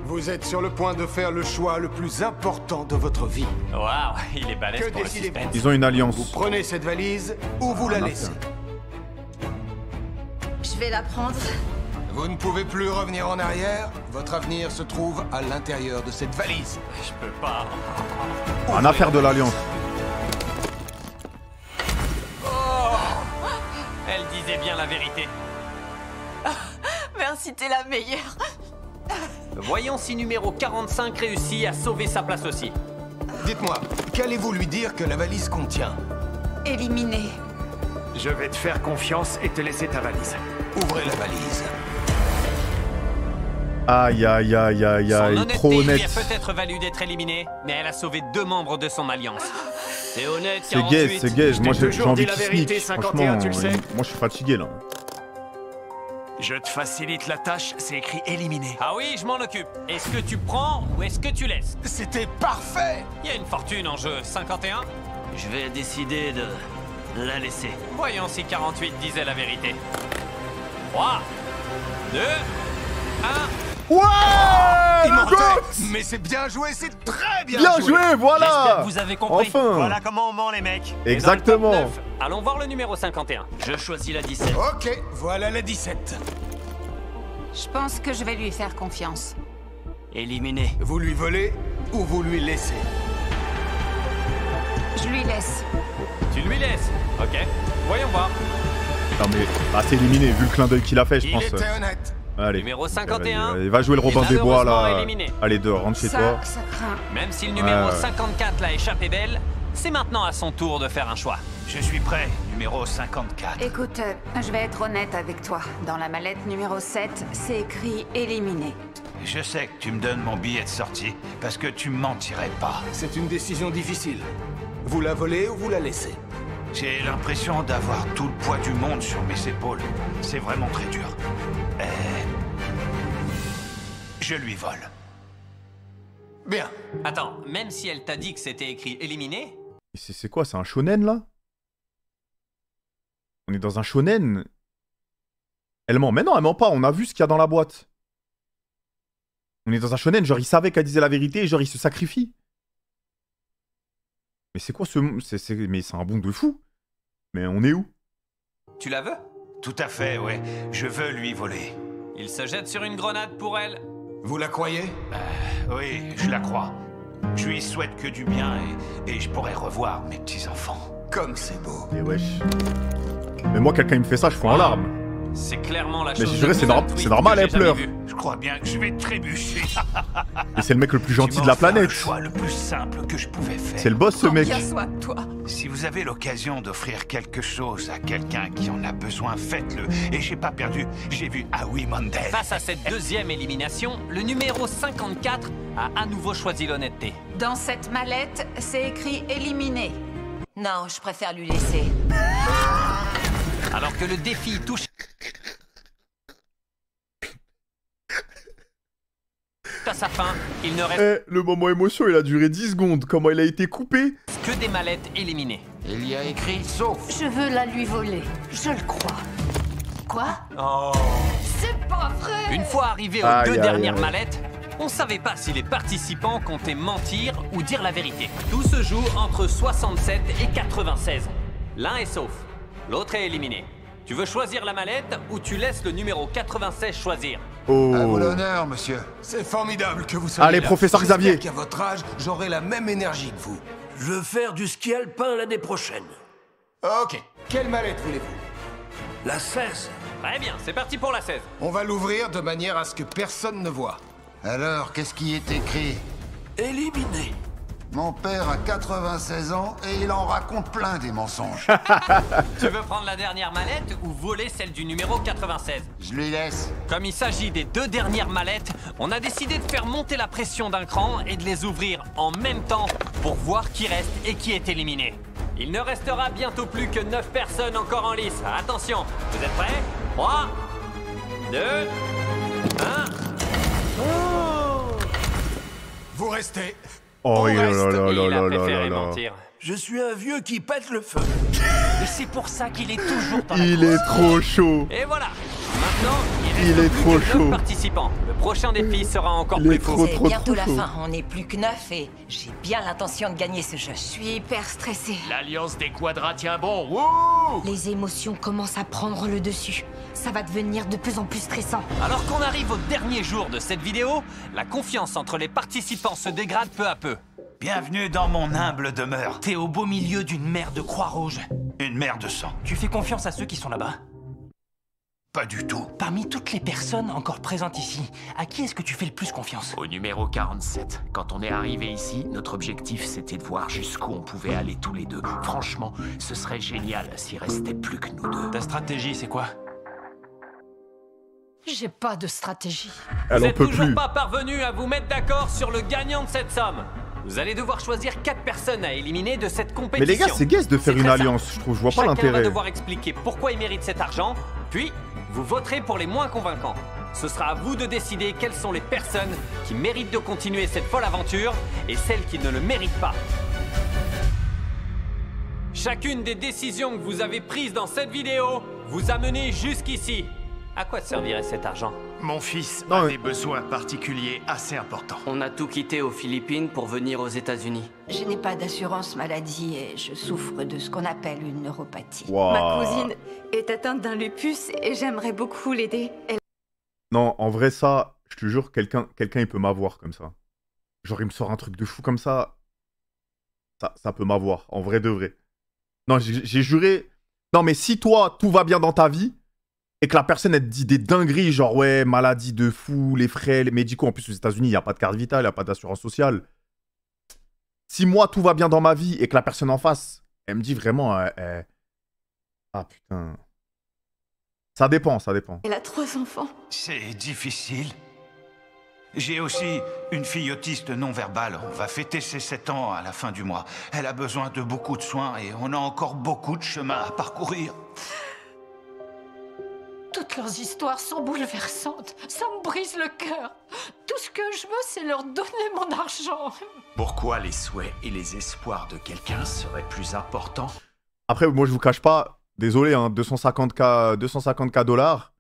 Vous êtes sur le point de faire le choix le plus important de votre vie. Waouh, il est balèze Que pour le décidez-vous? suspense. Ils ont une alliance. Vous prenez cette valise ou vous la laissez. Je vais la prendre. Vous ne pouvez plus revenir en arrière. Votre avenir se trouve à l'intérieur de cette valise. Je peux pas. En affaire de l'alliance. Elle disait bien la vérité. Merci, t'es la meilleure. Voyons si numéro 45 réussit à sauver sa place aussi. Dites-moi, qu'allez-vous lui dire que la valise contient? Éliminé. Je vais te faire confiance et te laisser ta valise. Ouvrez la valise. Aïe aïe aïe aïe Son aïe, honnêteté trop lui honnête. a peut-être valu d'être éliminée, mais elle a sauvé 2 membres de son alliance. T'es honnête, C'est 48. gay, c'est gay. Moi j'ai toujours envie dit de la vérité, sneak. 51, tu le Franchement, sais. moi je suis fatigué là. Je te facilite la tâche, c'est écrit éliminé. Ah oui, je m'en occupe. Est-ce que tu prends ou est-ce que tu laisses? C'était parfait. Il y a une fortune en jeu, 51. Je vais décider de La laisser. Voyons si 48 disait la vérité. 3, 2, 1... Ouais! Mais c'est bien joué, c'est très bien, Bien joué, voilà! J'espère que vous avez compris. Enfin! Voilà comment on ment, les mecs. Exactement! Et dans le top 9, allons voir le numéro 51. Je choisis la 17. Ok, voilà la 17. Je pense que je vais lui faire confiance. Éliminé. Vous lui volez ou vous lui laissez? Je lui laisse. Tu lui laisses. Ok, voyons voir. Non mais, bah c'est éliminé, vu le clin d'œil qu'il a fait, je Il pense. était honnête. Allez. Numéro 51. Il va jouer le Robin des Bois, là. Éliminé. Allez, dehors, rentre chez toi. Ça craint. Même si le numéro Ouais. 54 l'a échappé belle, c'est maintenant à son tour de faire un choix. Je suis prêt, numéro 54. Écoute, je vais être honnête avec toi. Dans la mallette numéro 7, c'est écrit éliminé. Je sais que tu me donnes mon billet de sortie, parce que tu mentirais pas. C'est une décision difficile. Vous la volez ou vous la laissez? J'ai l'impression d'avoir tout le poids du monde sur mes épaules. C'est vraiment très dur. Je lui vole. Bien. Attends, même si elle t'a dit que c'était écrit éliminé, C'est quoi, c'est un shonen, là? On est dans un shonen? Elle ment. Mais non, elle ment pas, on a vu ce qu'il y a dans la boîte. On est dans un shonen, genre il savait qu'elle disait la vérité et genre il se sacrifie. Mais c'est quoi ce... Mais c'est un bon de fou. Mais on est où? tu la veux? Tout à fait, ouais. Je veux lui voler. Il se jette sur une grenade pour elle. Vous la croyez? Oui, je la crois. Je lui souhaite que du bien et je pourrai revoir mes petits-enfants. Comme c'est beau. Et wesh. Mais moi, quelqu'un il me fait ça, je fous en larmes. C'est clairement la Mais chose. j'ai juré, c'est normal, elle pleure. Je crois bien que je vais trébucher. Et c'est le mec le plus gentil de la planète. Le choix le plus simple que je pouvais faire. C'est le boss, ce mec. Si vous avez l'occasion d'offrir quelque chose à quelqu'un qui en a besoin, faites-le. Et j'ai pas perdu, j'ai vu Howie Mandel. Face à cette deuxième élimination, le numéro 54 a à nouveau choisi l'honnêteté. Dans cette mallette, c'est écrit éliminé. Non, je préfère lui laisser. Alors que le défi touche à sa fin, il ne reste Le moment émotion, il a duré 10 secondes. Comment il a été coupé? que des mallettes éliminées. Il y a écrit sauf. Je veux la lui voler. Je le crois. Quoi? Oh. C'est pas vrai! Une fois arrivé aux Aïe, deux aïe, dernières aïe. mallettes, on savait pas si les participants comptaient mentir ou dire la vérité. Tout se joue entre 67 et 96. L'un est sauf, l'autre est éliminé. Tu veux choisir la mallette ou tu laisses le numéro 96 choisir? Oh. À vous l'honneur, monsieur. C'est formidable que vous soyez Allez, là. professeur Xavier. J'espère qu'à votre âge, j'aurai la même énergie que vous. Je veux faire du ski alpin l'année prochaine. Ok. Quelle mallette voulez-vous? La 16. Très bien, c'est parti pour la 16. On va l'ouvrir de manière à ce que personne ne voit. Alors, qu'est-ce qui est écrit? Éliminé. Mon père a 96 ans et il en raconte plein des mensonges. Tu veux prendre la dernière mallette ou voler celle du numéro 96? Je lui laisse. Comme il s'agit des deux dernières mallettes, on a décidé de faire monter la pression d'un cran et de les ouvrir en même temps pour voir qui reste et qui est éliminé. Il ne restera bientôt plus que 9 personnes encore en lice. Attention, vous êtes prêts? 3, 2, 1... Vous restez. Oh, On là reste. là là Il a là là préféré là. mentir. Je suis un vieux qui pète le feu. Et c'est pour ça qu'il est toujours dans la Il course. est trop chaud. Et voilà. Maintenant, Il est reste trop plus que 9 chaud. participants. Le prochain défi sera encore Il est plus trop, fou. C'est trop, bientôt trop la chaud. fin, on n'est plus que 9 et j'ai bien l'intention de gagner ce jeu. Je suis hyper stressée. L'alliance des quadras tient bon. Wouh! Les émotions commencent à prendre le dessus. Ça va devenir de plus en plus stressant. Alors qu'on arrive au dernier jour de cette vidéo, la confiance entre les participants se dégrade peu à peu. Bienvenue dans mon humble demeure. T'es au beau milieu d'une mer de Croix-Rouge. Une mer de sang. Tu fais confiance à ceux qui sont là-bas? Pas du tout. Parmi toutes les personnes encore présentes ici, à qui est-ce que tu fais le plus confiance? Au numéro 47. Quand on est arrivé ici, notre objectif c'était de voir jusqu'où on pouvait aller tous les deux. Franchement, ce serait génial s'il restait plus que nous deux. Ta stratégie, c'est quoi? J'ai pas de stratégie. Elle Vous en n'êtes peut toujours plus. pas parvenu à vous mettre d'accord sur le gagnant de cette somme. Vous allez devoir choisir 4 personnes à éliminer de cette Mais compétition. les gars, c'est gaze de faire C'est une très alliance. simple. Je trouve, je vois pas Chacun va l'intérêt. devoir expliquer pourquoi il mérite cet argent, puis vous voterez pour les moins convaincants. Ce sera à vous de décider quelles sont les personnes qui méritent de continuer cette folle aventure et celles qui ne le méritent pas. Chacune des décisions que vous avez prises dans cette vidéo vous a mené jusqu'ici. À quoi te servirait cet argent? Mon fils a des besoins particuliers assez importants. On a tout quitté aux Philippines pour venir aux États-Unis. Je n'ai pas d'assurance maladie et je souffre de ce qu'on appelle une neuropathie. Wow. Ma cousine est atteinte d'un lupus et j'aimerais beaucoup l'aider. Non, en vrai, ça, je te jure, quelqu'un il peut m'avoir comme ça. Genre, il me sort un truc de fou comme ça. Ça peut m'avoir, en vrai de vrai. Non, j'ai juré. Non, mais si toi, tout va bien dans ta vie, et que la personne, elle te dit des dingueries, genre, ouais, maladie de fou, les frais, les médicaux. En plus, aux États-Unis, il n'y a pas de carte vitale, il n'y a pas d'assurance sociale. Si moi, tout va bien dans ma vie, et que la personne en face, elle me dit vraiment, ah putain. Ça dépend, ça dépend. Elle a 3 enfants. C'est difficile. J'ai aussi une fille autiste non-verbale. On va fêter ses 7 ans à la fin du mois. Elle a besoin de beaucoup de soins et on a encore beaucoup de chemin à parcourir. Toutes leurs histoires sont bouleversantes. Ça me brise le cœur. Tout ce que je veux, c'est leur donner mon argent. Pourquoi les souhaits et les espoirs de quelqu'un seraient plus importants? Après, moi, je vous cache pas, désolé, hein, 250K dollars.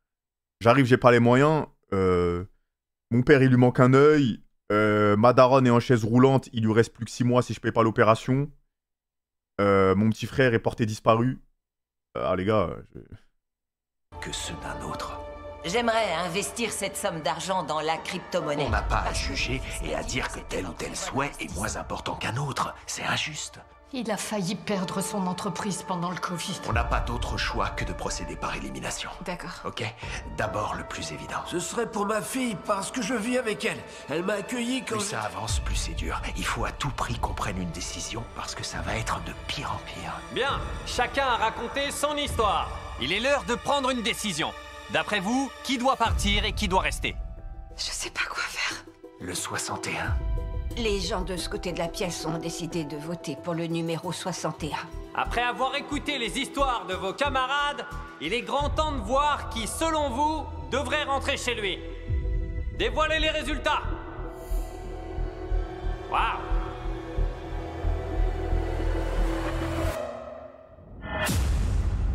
J'arrive, j'ai pas les moyens. Mon père, il lui manque un œil. Ma daronne est en chaise roulante. Il lui reste plus que 6 mois si je paye pas l'opération. Mon petit frère est porté disparu. Ah, les gars... Que ceux d'un autre. J'aimerais investir cette somme d'argent dans la crypto-monnaie. On n'a pas à juger et à dire que tel ou tel souhait est moins important qu'un autre. C'est injuste. Il a failli perdre son entreprise pendant le Covid. On n'a pas d'autre choix que de procéder par élimination. D'accord. Ok? D'abord le plus évident. Ce serait pour ma fille parce que je vis avec elle. Elle m'a accueilli quand... Plus ça avance, plus c'est dur. Il faut à tout prix qu'on prenne une décision parce que ça va être de pire en pire. Bien, chacun a raconté son histoire. Il est l'heure de prendre une décision. D'après vous, qui doit partir et qui doit rester? Je sais pas quoi faire. Le 61. Les gens de ce côté de la pièce ont décidé de voter pour le numéro 61. Après avoir écouté les histoires de vos camarades, il est grand temps de voir qui, selon vous, devrait rentrer chez lui. Dévoilez les résultats. Waouh!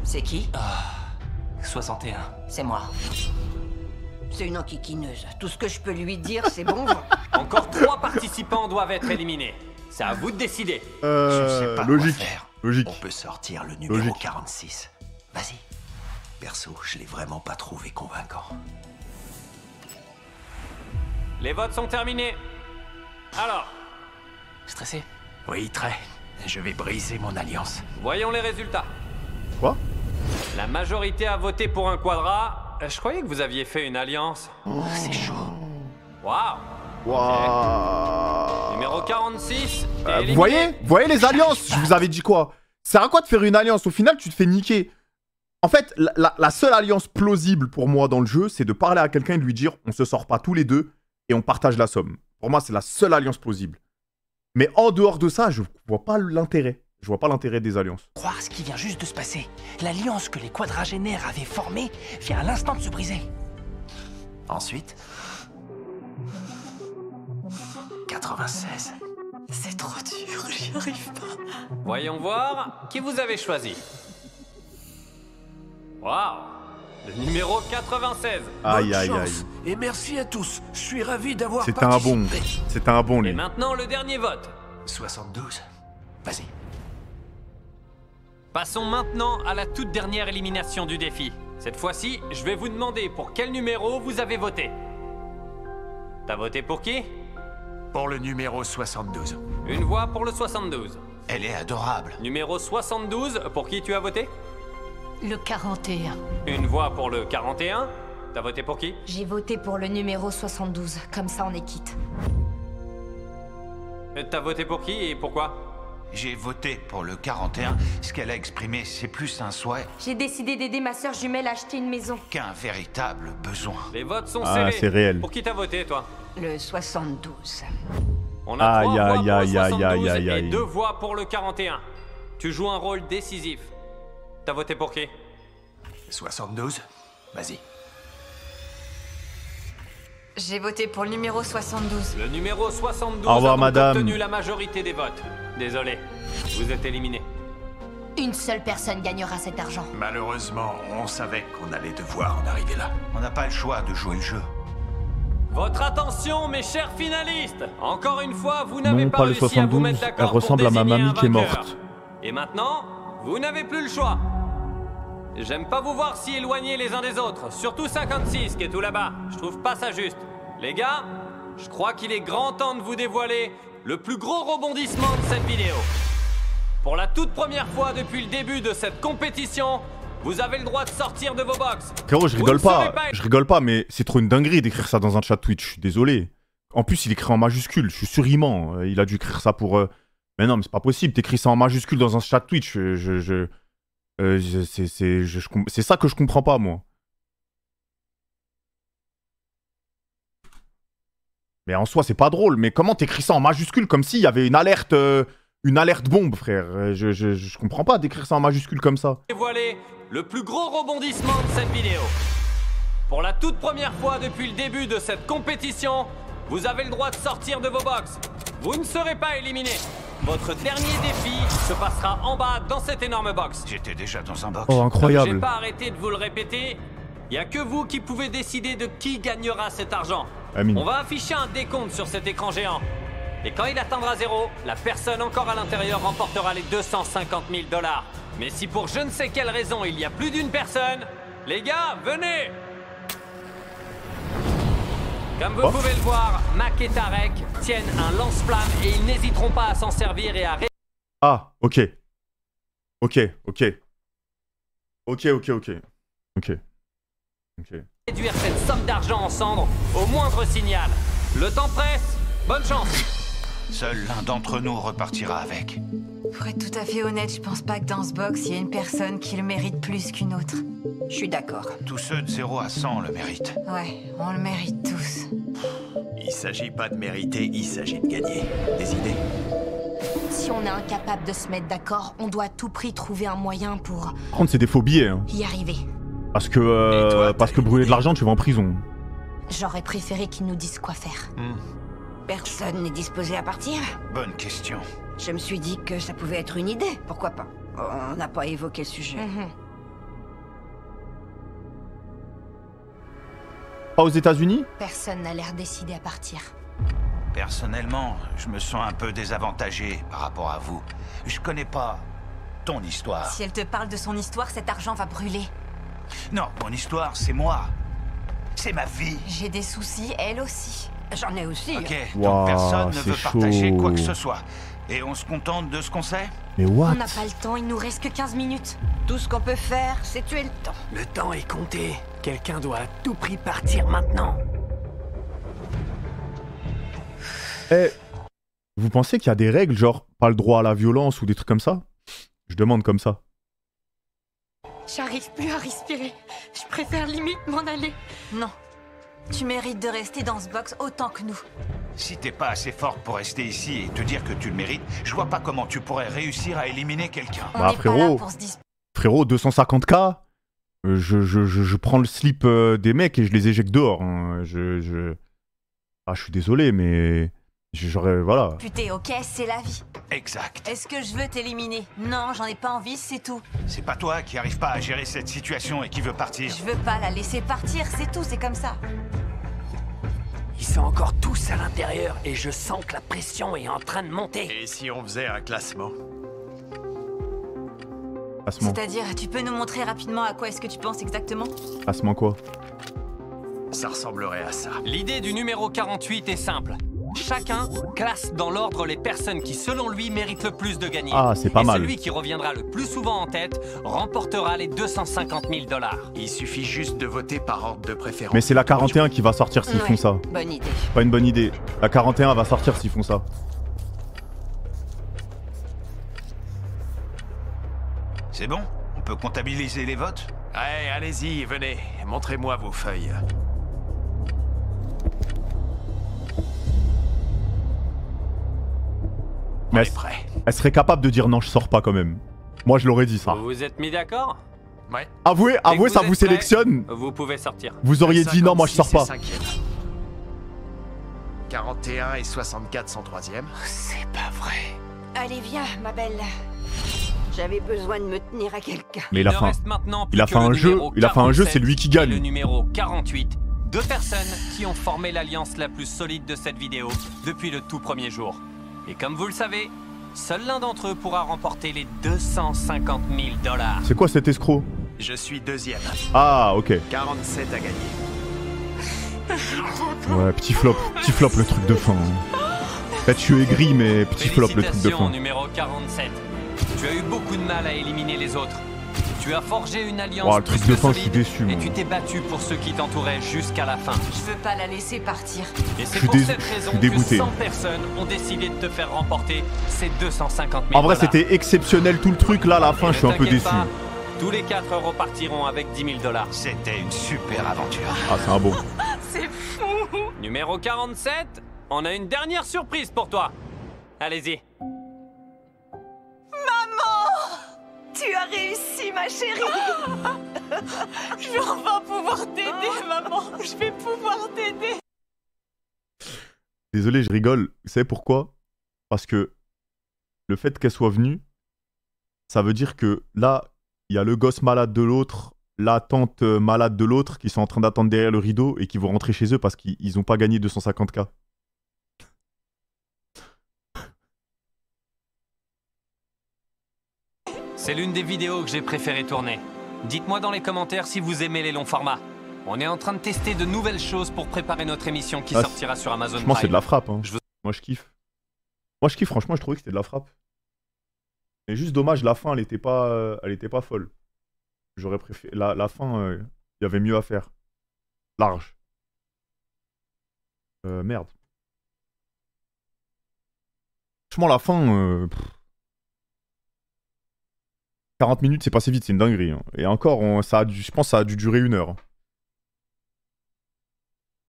C'est qui? 61. C'est moi. C'est une enquiquineuse. Tout ce que je peux lui dire, c'est bon. Encore 3 participants doivent être éliminés. C'est à vous de décider. Je sais pas logique. quoi faire. Logique. On peut sortir le numéro Logique. 46. Vas-y. Perso, je l'ai vraiment pas trouvé convaincant. Les votes sont terminés. Alors, Stressé? Oui, très. Je vais briser mon alliance. voyons les résultats. Quoi? La majorité a voté pour un quadra. Je croyais que vous aviez fait une alliance. C'est chaud. Waouh! Waouh. Numéro 46. t'es Vous éliminé. voyez les alliances? Je vous avais dit quoi? Ça sert à quoi de faire une alliance? Au final, tu te fais niquer. En fait, la seule alliance plausible pour moi dans le jeu, c'est de parler à quelqu'un et de lui dire on se sort pas tous les deux et on partage la somme. Pour moi, c'est la seule alliance plausible. Mais en dehors de ça, je vois pas l'intérêt. Je vois pas l'intérêt des alliances. Croire ce qui vient juste de se passer. L'alliance que les quadragénaires avaient formée vient à l'instant de se briser. Ensuite... 96. C'est trop dur, j'y arrive pas. Voyons voir qui vous avez choisi. Waouh! Le numéro 96. Aïe, Bonne aïe, chance. aïe. Et merci à tous. Je suis ravi d'avoir C'était un bon. participé. C'était un bon, Et lui. maintenant, le dernier vote. 72. Vas-y. Passons maintenant à la toute dernière élimination du défi. Cette fois-ci, je vais vous demander pour quel numéro vous avez voté. T'as voté pour qui? Pour le numéro 72. Une voix pour le 72. Elle est adorable. Numéro 72, pour qui tu as voté? Le 41. Une voix pour le 41. T'as voté pour qui? J'ai voté pour le numéro 72, comme ça on est quitte. T'as voté pour qui et pourquoi? J'ai voté pour le 41. Ce qu'elle a exprimé, c'est plus un souhait J'ai décidé d'aider ma sœur jumelle à acheter une maison. qu'un véritable besoin. Les votes sont Ah, serrés. c'est réel. Pour qui t'as voté, toi? Le 72. On a 3 Aïe, voix aïe, pour le aïe, aïe, 72 aïe, aïe. et 2 voix pour le 41. Tu joues un rôle décisif. T'as voté pour qui? 72. Vas-y. J'ai voté pour le numéro 72. Le numéro 72 Au revoir, a donc madame. obtenu la majorité des votes. Désolé, vous êtes éliminé. Une seule personne gagnera cet argent. Malheureusement, on savait qu'on allait devoir en arriver là. On n'a pas le choix de jouer le jeu. Votre attention, mes chers finalistes. Encore une fois, vous n'avez Non, pas pas le réussi à vous 72, mettre elle d'accord pour ressemble à ma désigner mamie un qui est vainqueur. morte. Et maintenant, vous n'avez plus le choix. J'aime pas vous voir si éloignés les uns des autres, surtout 56 qui est tout là-bas. Je trouve pas ça juste. Les gars, je crois qu'il est grand temps de vous dévoiler le plus gros rebondissement de cette vidéo. Pour la toute première fois depuis le début de cette compétition, vous avez le droit de sortir de vos box. Frérot, je rigole pas, mais c'est trop une dinguerie d'écrire ça dans un chat Twitch, je suis désolé. En plus, il écrit en majuscule, je suis sûr il ment. Il a dû écrire ça pour... Mais non, mais c'est pas possible, t'écris ça en majuscule dans un chat Twitch, c'est ça que je comprends pas, moi. Mais en soi, c'est pas drôle, mais comment t'écris ça en majuscule comme s'il y avait une alerte bombe, frère. Je comprends pas d'écrire ça en majuscule comme ça. Dévoiler le plus gros rebondissement de cette vidéo. Pour la toute première fois depuis le début de cette compétition, vous avez le droit de sortir de vos box. Vous ne serez pas éliminé. Votre dernier défi se passera en bas dans cette énorme box. J'étais déjà dans un box. Oh, incroyable. J'ai pas arrêté de vous le répéter. Il n'y a que vous qui pouvez décider de qui gagnera cet argent. Amine. On va afficher un décompte sur cet écran géant. Et quand il atteindra 0, la personne encore à l'intérieur remportera les 250 000 $. Mais si pour je ne sais quelle raison il y a plus d'une personne, les gars, venez! Comme vous pouvez le voir, Mac et Tarek tiennent un lance-flamme et ils n'hésiteront pas à s'en servir et à Ah, ok. réduire cette somme d'argent en cendres au moindre signal. Le temps presse, bonne chance! Seul l'un d'entre nous repartira avec. Pour être tout à fait honnête, je pense pas que dans ce box, il y a une personne qui le mérite plus qu'une autre. Je suis d'accord. Tous ceux de 0 à 100 le méritent. Ouais, on le mérite tous. Il s'agit pas de mériter, il s'agit de gagner. Des idées? Si on est incapable de se mettre d'accord, on doit à tout prix trouver un moyen pour Par contre, c'est des faux billets. Hein. y arriver. Parce que brûler de l'argent, tu vas en prison. J'aurais préféré qu'ils nous disent quoi faire. Personne n'est disposé à partir? Bonne question. Je me suis dit que ça pouvait être une idée. Pourquoi pas? On n'a pas évoqué le sujet. Pas aux États-Unis? Personne n'a l'air décidé à partir. Personnellement, je me sens un peu désavantagé par rapport à vous. Je connais pas ton histoire. Si elle te parle de son histoire, cet argent va brûler. Non, mon histoire, c'est moi. C'est ma vie. J'ai des soucis, elle aussi. J'en ai aussi. Ok, Wow, donc personne ne c'est veut partager chaud. quoi que ce soit. Et on se contente de ce qu'on sait? Mais what? On n'a pas le temps, il nous reste que 15 minutes. Tout ce qu'on peut faire, c'est tuer le temps. Le temps est compté. Quelqu'un doit à tout prix partir maintenant. Eh, vous pensez qu'il y a des règles, genre pas le droit à la violence ou des trucs comme ça? Je demande comme ça. J'arrive plus à respirer. Je préfère limite m'en aller. Non. Tu mérites de rester dans ce box autant que nous. Si t'es pas assez forte pour rester ici et te dire que tu le mérites, je vois pas comment tu pourrais réussir à éliminer quelqu'un. Bah frérot, 250K, je prends le slip des mecs et je les éjecte dehors. Hein. Ah, je suis désolé, mais j'aurais... Voilà. Putain, ok, c'est la vie. Exact. Est-ce que je veux t'éliminer? Non, j'en ai pas envie, c'est tout. C'est pas toi qui arrive pas à gérer cette situation et qui veut partir. Je veux pas la laisser partir, c'est tout, c'est comme ça. Ils sont encore tous à l'intérieur et je sens que la pression est en train de monter. Et si on faisait un classement? Classement. C'est-à-dire, tu peux nous montrer rapidement à quoi est-ce que tu penses exactement? Classement quoi? Ça ressemblerait à ça. L'idée du numéro 48 est simple. Chacun classe dans l'ordre les personnes qui, selon lui, méritent le plus de gagner. Ah, c'est pas mal. Et celui qui reviendra le plus souvent en tête remportera les 250 000 $. Il suffit juste de voter par ordre de préférence. Mais c'est la 41 qui va sortir s'ils font ça. Bonne idée. Pas une bonne idée. La 41 va sortir s'ils font ça. C'est bon? On peut comptabiliser les votes? Ouais, allez-y, venez. Montrez-moi vos feuilles. Mais elle serait capable de dire non, je sors pas quand même. Moi, je l'aurais dit ça. Vous vous êtes mis d'accord? Ouais. Avouez, Dès que ça êtes vous prêts, sélectionne. Vous pouvez sortir. Vous auriez dit non, moi je sors pas. 41 et 64 sont 3e. C'est pas vrai. Allez, viens, ma belle. J'avais besoin de me tenir à quelqu'un. Mais il a Ne fait reste maintenant plus il a que fait le un jeu, numéro il a fait un jeu, c'est 47 lui qui et gagne. le numéro 48. Deux personnes qui ont formé l'alliance la plus solide de cette vidéo depuis le tout premier jour. Et comme vous le savez, seul l'un d'entre eux pourra remporter les 250 000 $. C'est quoi cet escroc? Je suis deuxième. Ah, ok. 47 à gagner. Ouais, petit flop le truc de fin. Peut-être je suis aigri, mais petit flop le truc de Félicitations, fin. numéro 47. Tu as eu beaucoup de mal à éliminer les autres. Tu as forgé une alliance Oh, le truc plus de que fin, je suis solide déçu, et moi. tu t'es battu pour ceux qui t'entouraient jusqu'à la fin. Je veux pas la laisser partir. Et c'est suis pour cette je raison suis que dégoûté. 100 personnes ont décidé de te faire remporter ces 250 000 $. En vrai, c'était exceptionnel tout le truc. Là, à la fin, je suis un peu T'inquiète déçu. pas, tous les 4 repartiront avec 10 000 $. C'était une super aventure. Ah, c'est un bon. C'est fou. Numéro 47, on a une dernière surprise pour toi. Allez-y. Maman! Tu as réussi, ma chérie! Je vais enfin pouvoir t'aider, maman. Je vais pouvoir t'aider. Désolé, je rigole. Vous savez pourquoi? Parce que le fait qu'elle soit venue, ça veut dire que là, il y a le gosse malade de l'autre, la tante malade de l'autre qui sont en train d'attendre derrière le rideau et qui vont rentrer chez eux parce qu'ils n'ont pas gagné 250K. C'est l'une des vidéos que j'ai préféré tourner. Dites-moi dans les commentaires si vous aimez les longs formats. On est en train de tester de nouvelles choses pour préparer notre émission qui sortira sur Amazon Prime. Franchement, c'est de la frappe. Hein. Moi, je kiffe. Moi, je kiffe. Franchement, je trouvais que c'était de la frappe. Mais juste dommage, la fin, elle était pas folle. J'aurais préféré... La fin, il y avait mieux à faire. Large. Merde. Franchement, la fin... 40 minutes, c'est passé vite, c'est une dinguerie. Hein. Et encore, je pense que ça a dû durer 1 heure.